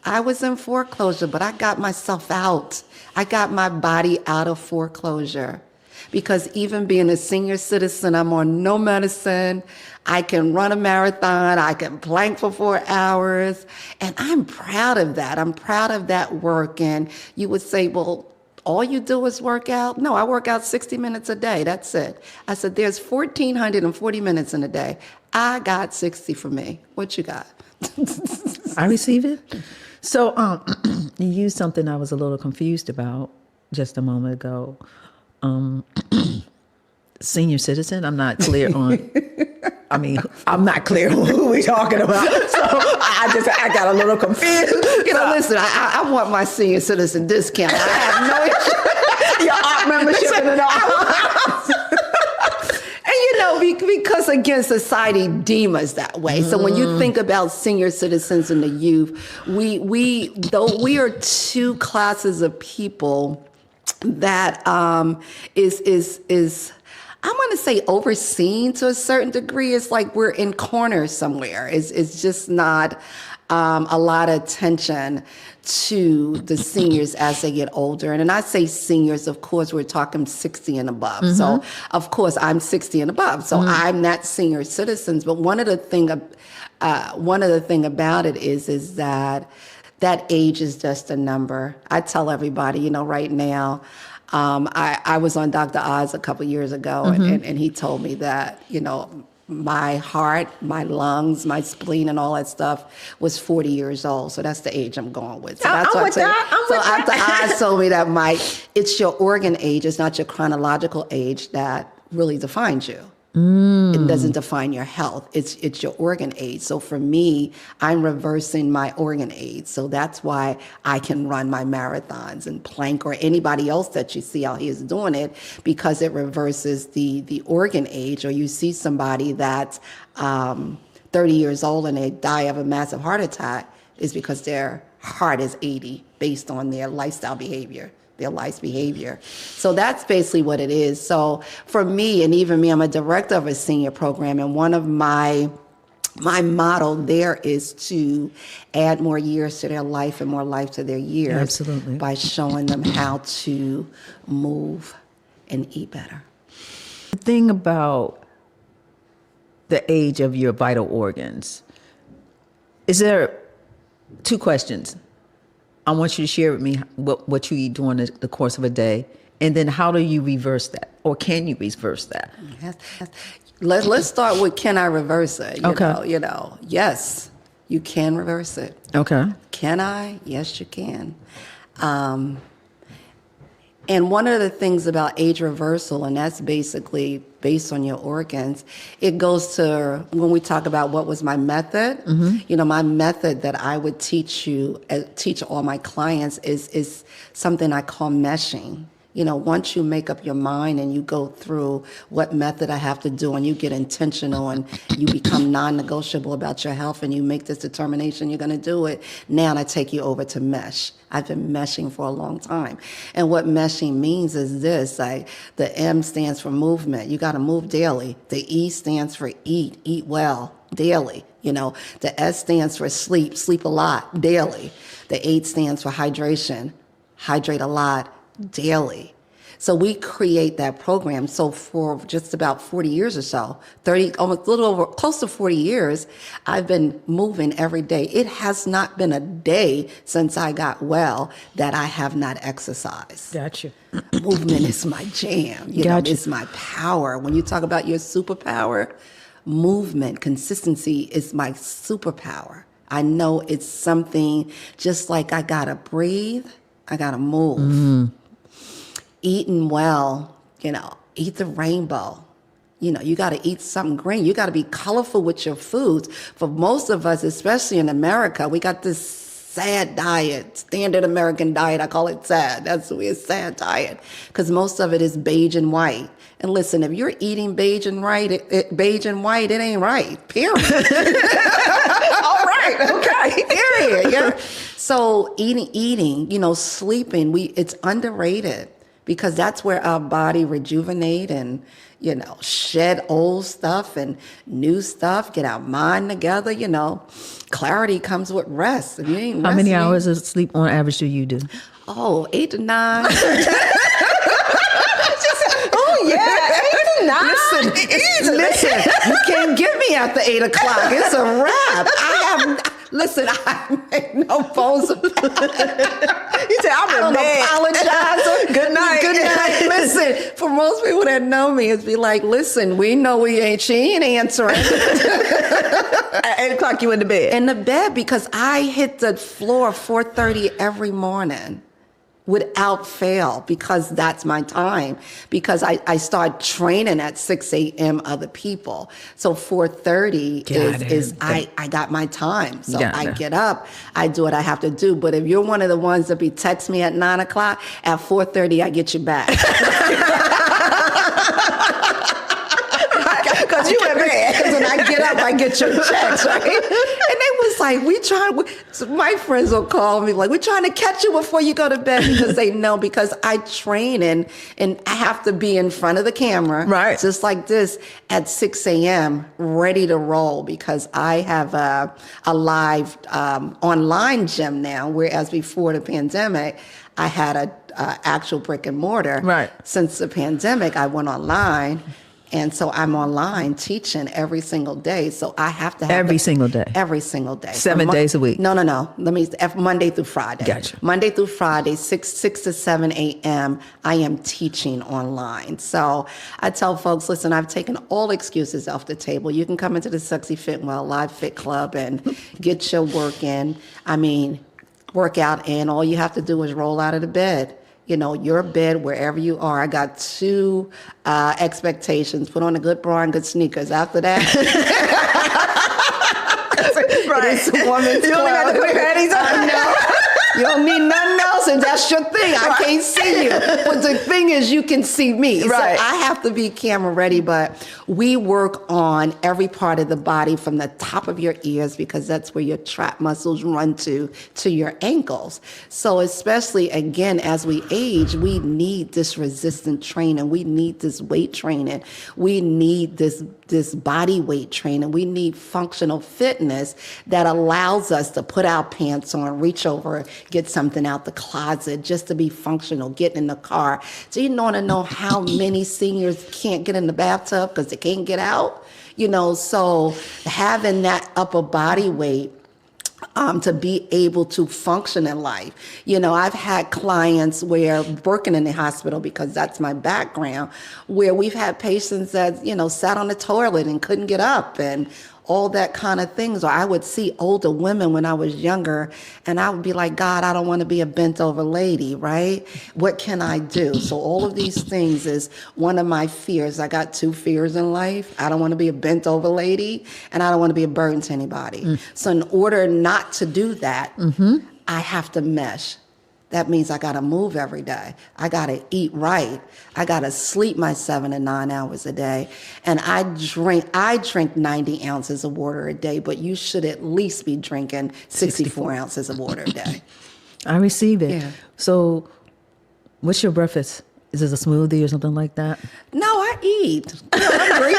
Speaker 1: I was in foreclosure, but I got myself out. I got my body out of foreclosure. Because even being a senior citizen, I'm on no medicine. I can run a marathon. I can plank for 4 hours. And I'm proud of that. I'm proud of that work. And you would say, well, all you do is work out? No, I work out 60 minutes a day. That's it. I said, there's 1,440 minutes in a day. I got 60 for me. What you got?
Speaker 2: I receive it. So you used something I was a little confused about just a moment ago. Senior citizen, I'm not clear on. I'm not clear on who we're talking about. So I got a little confused.
Speaker 1: Listen, I want my senior citizen discount. I have no issue.
Speaker 2: Your art membership and all.
Speaker 1: And because again, society deem us that way. So when you think about senior citizens and the youth, though we are two classes of people that is I'm going to say overseen to a certain degree. It's like we're in corners somewhere. It's just not a lot of attention to the seniors as they get older. And I say seniors, of course, we're talking 60 and above. So, of course, I'm 60 and above. So I'm not senior citizens. But one of the thing about it is that age is just a number. I tell everybody, right now, I was on Dr. Oz a couple years ago, and he told me that, my heart, my lungs, my spleen, and all that stuff was 40 years old. So that's the age I'm going with. So that's what Dr. Oz told me that, Mike, it's your organ age, it's not your chronological age that really defines you. It doesn't define your health. It's your organ age. So for me, I'm reversing my organ age. So that's why I can run my marathons and plank, or anybody else that you see out here is doing it, because it reverses the organ age. Or you see somebody that's 30 years old and they die of a massive heart attack, is because their heart is 80 based on their lifestyle behavior. Their life's behavior. So that's basically what it is. So for me, and even me, I'm a director of a senior program, and one of my motto there is to add more years to their life and more life to their years.
Speaker 2: Absolutely.
Speaker 1: By showing them how to move and eat better.
Speaker 2: The thing about the age of your vital organs, is there 2 questions? I want you to share with me what you eat during the course of a day, and then how do you reverse that, or can you reverse that?
Speaker 1: Yes. Let's start with, can I reverse it?
Speaker 2: Okay.
Speaker 1: Yes, you can reverse it.
Speaker 2: Okay.
Speaker 1: Can I? Yes, you can. And one of the things about age reversal, and that's basically based on your organs, it goes to when we talk about what was my method. My method that I would teach all my clients is something I call meshing. Once you make up your mind and you go through what method I have to do, and you get intentional and you become non-negotiable about your health, and you make this determination you're going to do it, now I take you over to mesh. I've been meshing for a long time. And what meshing means is this, like the M stands for movement. You got to move daily. The E stands for eat well daily. The S stands for sleep a lot daily. The 8 stands for hydration. hydrate a lot daily. So we create that program. So for just about 40 years or so, 30, almost a little over, close to 40 years, I've been moving every day. It has not been a day since I got well that I have not exercised.
Speaker 2: Gotcha.
Speaker 1: Movement is my jam. You know, it's my power. When you talk about your superpower, movement, consistency is my superpower. I know it's something just like I gotta breathe, I gotta move. Eating well, you know, eat the rainbow. You know, you got to eat something green. You got to be colorful with your foods. For most of us, especially in America, we got this sad diet, standard American diet. I call it sad. That's a sad diet because most of it is beige and white. And listen, if you're eating beige and white, it ain't right. Period. All right. Okay. Period. Yeah. So eating, you know, sleeping, it's underrated. Because that's where our body rejuvenate and, you know, shed old stuff and new stuff, get our mind together, you know. Clarity comes with rest. If you ain't
Speaker 2: How many hours of sleep on average do you do?
Speaker 1: Oh, 8 to 9.
Speaker 2: Oh, yeah, 8 to 9.
Speaker 1: Listen, you can't get me after 8 o'clock. It's a wrap. Listen, I make no bones about it.
Speaker 2: You said, I'm in bed.
Speaker 1: Apologize. Good night. Good night. Listen, for most people that know me, it's be like, listen, we know she ain't answering.
Speaker 2: At 8 o'clock, you in the bed?
Speaker 1: In the bed, because I hit the floor 4:30 every morning. Without fail, because that's my time. Because I start training at 6 a.m. other people. So 4:30 is I got my time. So I get up, I do what I have to do. But if you're one of the ones that be text me at 9 o'clock, at 4:30 I get you back. Because you in bed. Because when I get up, I get your checks, right? And they was like, so my friends will call me like, we're trying to catch you before you go to bed, because they know, because I train and I have to be in front of the camera,
Speaker 2: right,
Speaker 1: just like this, at 6 a.m. ready to roll, because I have a live online gym now, whereas before the pandemic, I had a actual brick and mortar.
Speaker 2: Right.
Speaker 1: Since the pandemic, I went online. And so I'm online teaching every single day. So I have to have
Speaker 2: every single day.
Speaker 1: 7
Speaker 2: days a week.
Speaker 1: No. Let me Monday through Friday.
Speaker 2: Gotcha.
Speaker 1: Monday through Friday, 6 to 7 a.m. I am teaching online. So I tell folks, listen, I've taken all excuses off the table. You can come into the Sexy Fit and Well Live Fit Club and get your work in. I mean, workout in. All you have to do is roll out of the bed. You know, your bed, wherever you are. I got 2 expectations. Put on a good bra and good sneakers. After that,
Speaker 2: right.
Speaker 1: It's a woman's
Speaker 2: You only got to put panties on.
Speaker 1: I know. You don't need nothing else, and that's your thing. I can't see you. But the thing is, you can see me.
Speaker 2: Right.
Speaker 1: So I have to be camera ready, but we work on every part of the body from the top of your ears, because that's where your trap muscles run to your ankles. So especially, again, as we age, we need this resistant training. We need this weight training. We need this body weight training. We need functional fitness that allows us to put our pants on, reach over, get something out the closet just to be functional, get in the car. So you want to know how many seniors can't get in the bathtub because they can't get out? You know, so having that upper body weight to be able to function in life. You know, I've had clients where, working in the hospital, because that's my background, where we've had patients that, you know, sat on the toilet and couldn't get up and all that kind of things. Or I would see older women when I was younger, and I would be like, God, I don't want to be a bent over lady, right? What can I do? So all of these things is one of my fears. I got 2 fears in life. I don't want to be a bent over lady, and I don't want to be a burden to anybody. So in order not to do that, I have to mesh. That means I got to move every day. I got to eat right. I got to sleep my 7 to 9 hours a day. And I drink 90 ounces of water a day, but you should at least be drinking 64 ounces of water a day.
Speaker 2: I receive it.
Speaker 1: Yeah.
Speaker 2: So what's your breakfast? Is it a smoothie or something like that?
Speaker 1: No, I eat. I'm greedy.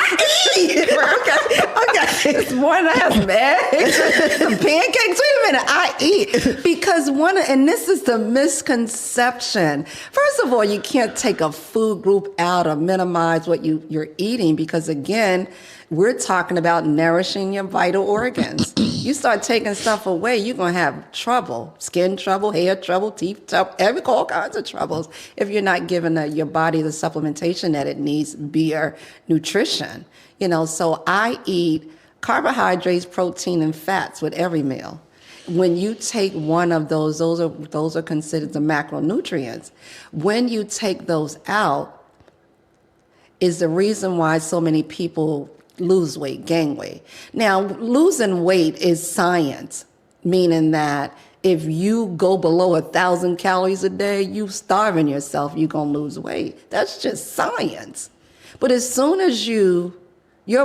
Speaker 1: I
Speaker 2: Okay. This morning I have some eggs, some pancakes. Wait a minute, I eat.
Speaker 1: Because and this is the misconception. First of all, you can't take a food group out or minimize what you're eating because, again, we're talking about nourishing your vital organs. You start taking stuff away, you're going to have trouble, skin trouble, hair trouble, teeth trouble, all kinds of troubles if you're not giving your body the supplementation that it needs via nutrition. So I eat carbohydrates, protein, and fats with every meal. When you take one of those are considered the macronutrients. When you take those out, is the reason why so many people lose weight, gain weight. Now, losing weight is science, meaning that if you go below 1,000 calories a day, you starving yourself, you're going to lose weight. That's just science. But as soon as your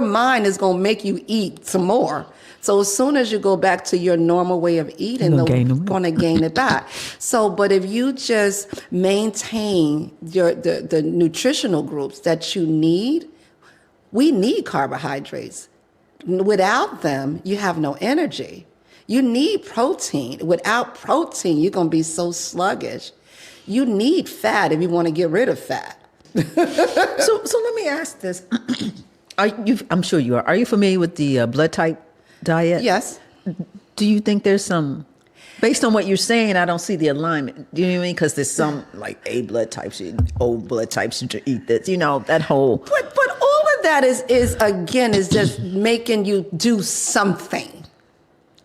Speaker 1: mind is going to make you eat some more. So as soon as you go back to your normal way of eating, they're going to gain it back. So, but if you just maintain the nutritional groups that you need, we need carbohydrates. Without them, you have no energy. You need protein. Without protein, you're going to be so sluggish. You need fat if you want to get rid of fat.
Speaker 2: So let me ask this. I'm sure you are. Are you familiar with the blood type diet?
Speaker 1: Yes.
Speaker 2: Do you think there's some, based on what you're saying, I don't see the alignment. Do you know what I mean? Because there's some like A blood types, O blood types, you should eat this, that whole.
Speaker 1: But all of that is just making you do something.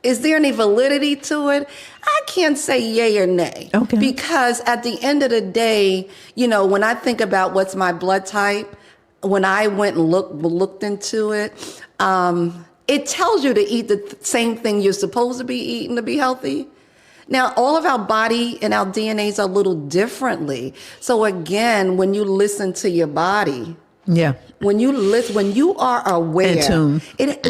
Speaker 1: Is there any validity to it? I can't say yay or nay.
Speaker 2: Okay.
Speaker 1: Because at the end of the day, when I think about what's my blood type, when I went and looked into it, it tells you to eat the same thing you're supposed to be eating to be healthy. Now, all of our body and our DNAs are a little differently. So again, when you listen to your body,
Speaker 2: yeah.
Speaker 1: When you are aware,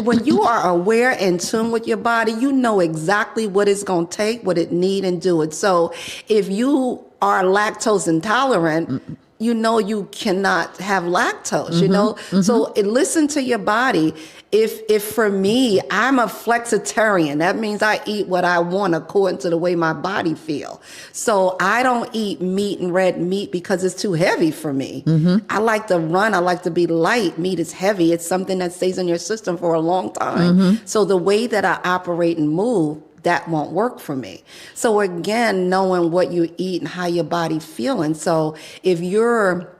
Speaker 1: when you are aware and tuned with your body, you know exactly what it's going to take, what it need, and do it. So if you are lactose intolerant, you cannot have lactose, So listen to your body. If for me, I'm a flexitarian, that means I eat what I want according to the way my body feel. So I don't eat meat and red meat because it's too heavy for me. I like to run. I like to be light. Meat is heavy. It's something that stays in your system for a long time. So the way that I operate and move, that won't work for me. So again, knowing what you eat and how your body feeling. So if you're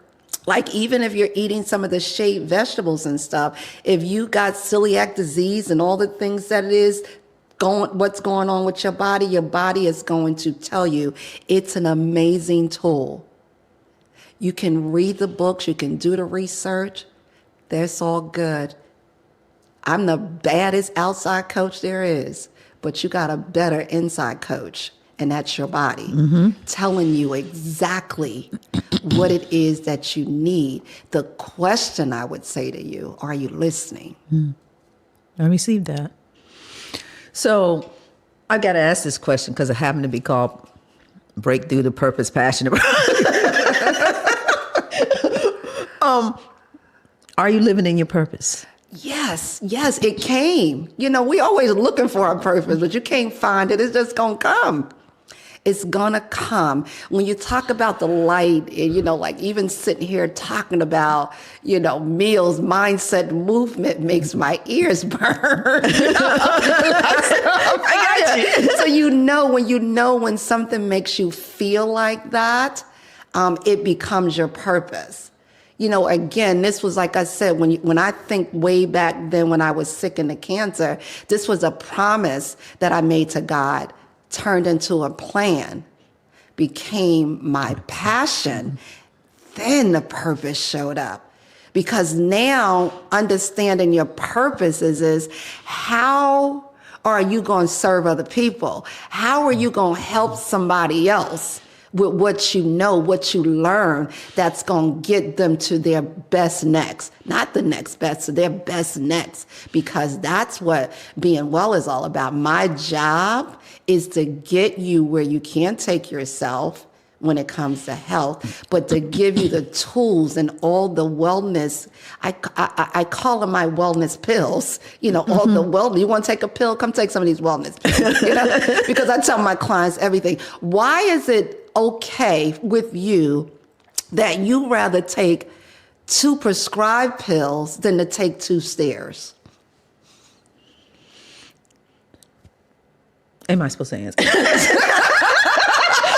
Speaker 1: even if you're eating some of the shade vegetables and stuff, if you got celiac disease and all the things that it is what's going on with your body is going to tell you it's an amazing tool. You can read the books, you can do the research. That's all good. I'm the baddest outside coach there is, but you got a better inside coach. And that's your body telling you exactly what it is that you need. The question I would say to you, are you listening?
Speaker 2: I received that. So I got to ask this question because it happened to be called Breakthrough to Purpose, Passion. Are you living in your purpose?
Speaker 1: Yes, it came. We always looking for our purpose, but you can't find it. It's just going to come. It's gonna come. When you talk about the light, like even sitting here talking about, meals, mindset, movement makes my ears burn. I got you. So when something makes you feel like that, it becomes your purpose. Again, this was, like I said, when I think way back then when I was sick in the cancer, this was a promise that I made to God, turned into a plan, became my passion. Then the purpose showed up. Because now understanding your purpose is how are you going to serve other people? How are you going to help somebody else with what you know, what you learn, that's going to get them to their best next? Not the next best, to their best next. Because that's what being well is all about. My job is to get you where you can't take yourself, when it comes to health, but to give you the tools and all the wellness. I call them my wellness pills. All the wellness. You want to take a pill? Come take some of these wellness pills. Because I tell my clients everything. Why is it okay with you that you rather take 2 prescribed pills than to take 2 stairs?
Speaker 2: Am I supposed to answer?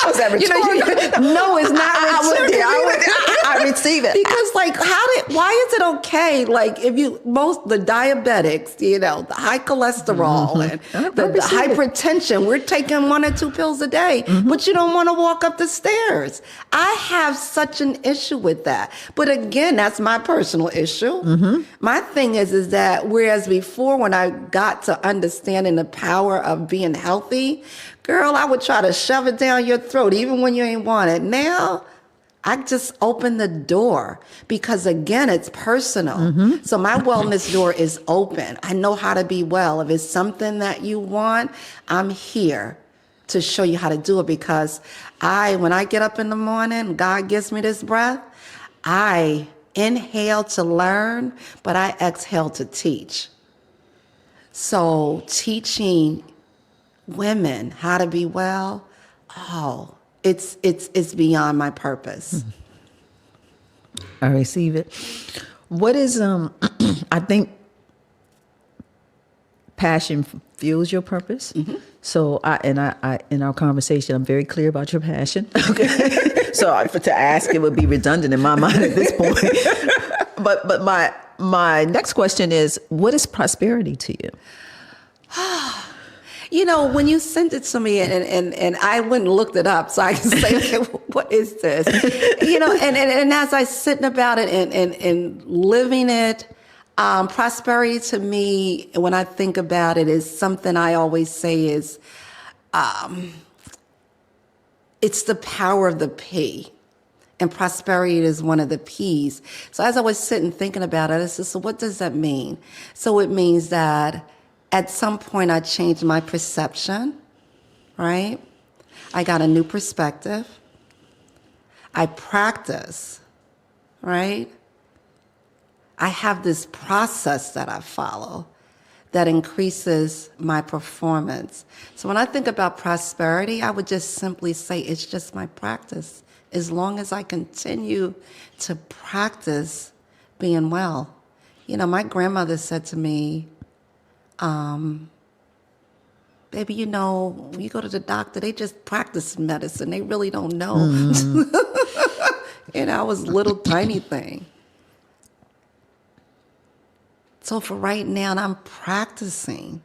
Speaker 2: Was that rhetorical?
Speaker 1: No, it's not
Speaker 2: I receive it.
Speaker 1: Because why is it okay? Like if the diabetics, the high cholesterol and the hypertension, we're taking 1 or 2 pills a day, but you don't want to walk up the stairs. I have such an issue with that. But again, that's my personal issue. My thing is that whereas before when I got to understanding the power of being healthy, girl, I would try to shove it down your throat even when you ain't want it. Now, I just open the door because, again, it's personal. So my wellness door is open. I know how to be well. If it's something that you want, I'm here to show you how to do it because when I get up in the morning, God gives me this breath, I inhale to learn, but I exhale to teach. So teaching women how to be well, it's beyond my purpose.
Speaker 2: I receive it. What is I think passion fuels your purpose. So I in our conversation, I'm very clear about your passion. Okay. So to ask it would be redundant in my mind at this point. But my next question is, what is prosperity to you?
Speaker 1: When you sent it to me and I went and looked it up so I can say, okay, what is this? And as I sitting about it and living it, prosperity to me, when I think about it, is something I always say is, it's the power of the P. And prosperity is one of the P's. So as I was sitting thinking about it, I said, so what does that mean? So it means that at some point, I changed my perception, right? I got a new perspective. I practice, right? I have this process that I follow that increases my performance. So when I think about prosperity, I would just simply say it's just my practice. As long as I continue to practice being well. My grandmother said to me, baby, you go to the doctor, they just practice medicine. They really don't know. I was a little tiny thing. So for right now, I'm practicing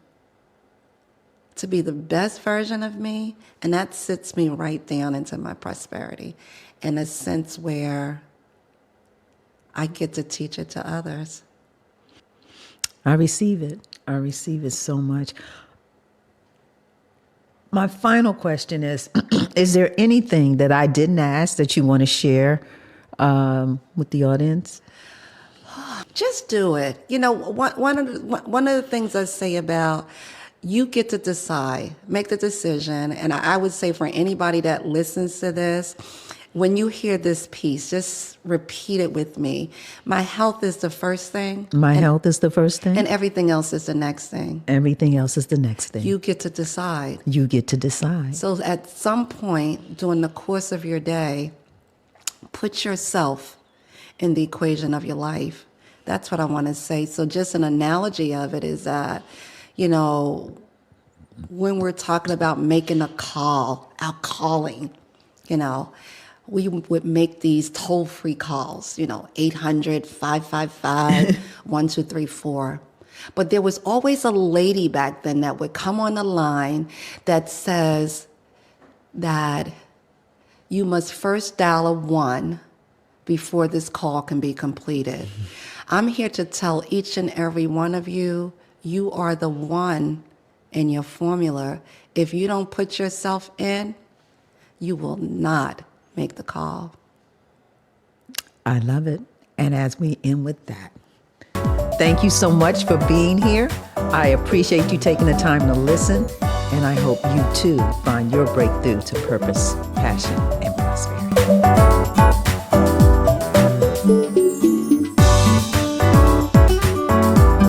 Speaker 1: to be the best version of me, and that sits me right down into my prosperity in a sense where I get to teach it to others.
Speaker 2: I receive it. I receive it so much. My final question is there anything that I didn't ask that you want to share with the audience?
Speaker 1: Just do it. One of the things I say about you get to decide, make the decision. And I would say for anybody that listens to this, when you hear this piece, just repeat it with me. My health is the first thing.
Speaker 2: My health is the first thing.
Speaker 1: And everything else is the next thing.
Speaker 2: Everything else is the next thing.
Speaker 1: You get to decide.
Speaker 2: You get to decide.
Speaker 1: So at some point during the course of your day, put yourself in the equation of your life. That's what I want to say. So just an analogy of it is that, when we're talking about making a call, our calling, we would make these toll-free calls, 800-555-1234. But there was always a lady back then that would come on the line that says that you must first dial a 1 before this call can be completed. I'm here to tell each and every one of you, you are the 1 in your formula. If you don't put yourself in, you will not make the call.
Speaker 2: I love it. And as we end with that, thank you so much for being here. I appreciate you taking the time to listen. And I hope you too find your breakthrough to purpose, passion, and prosperity.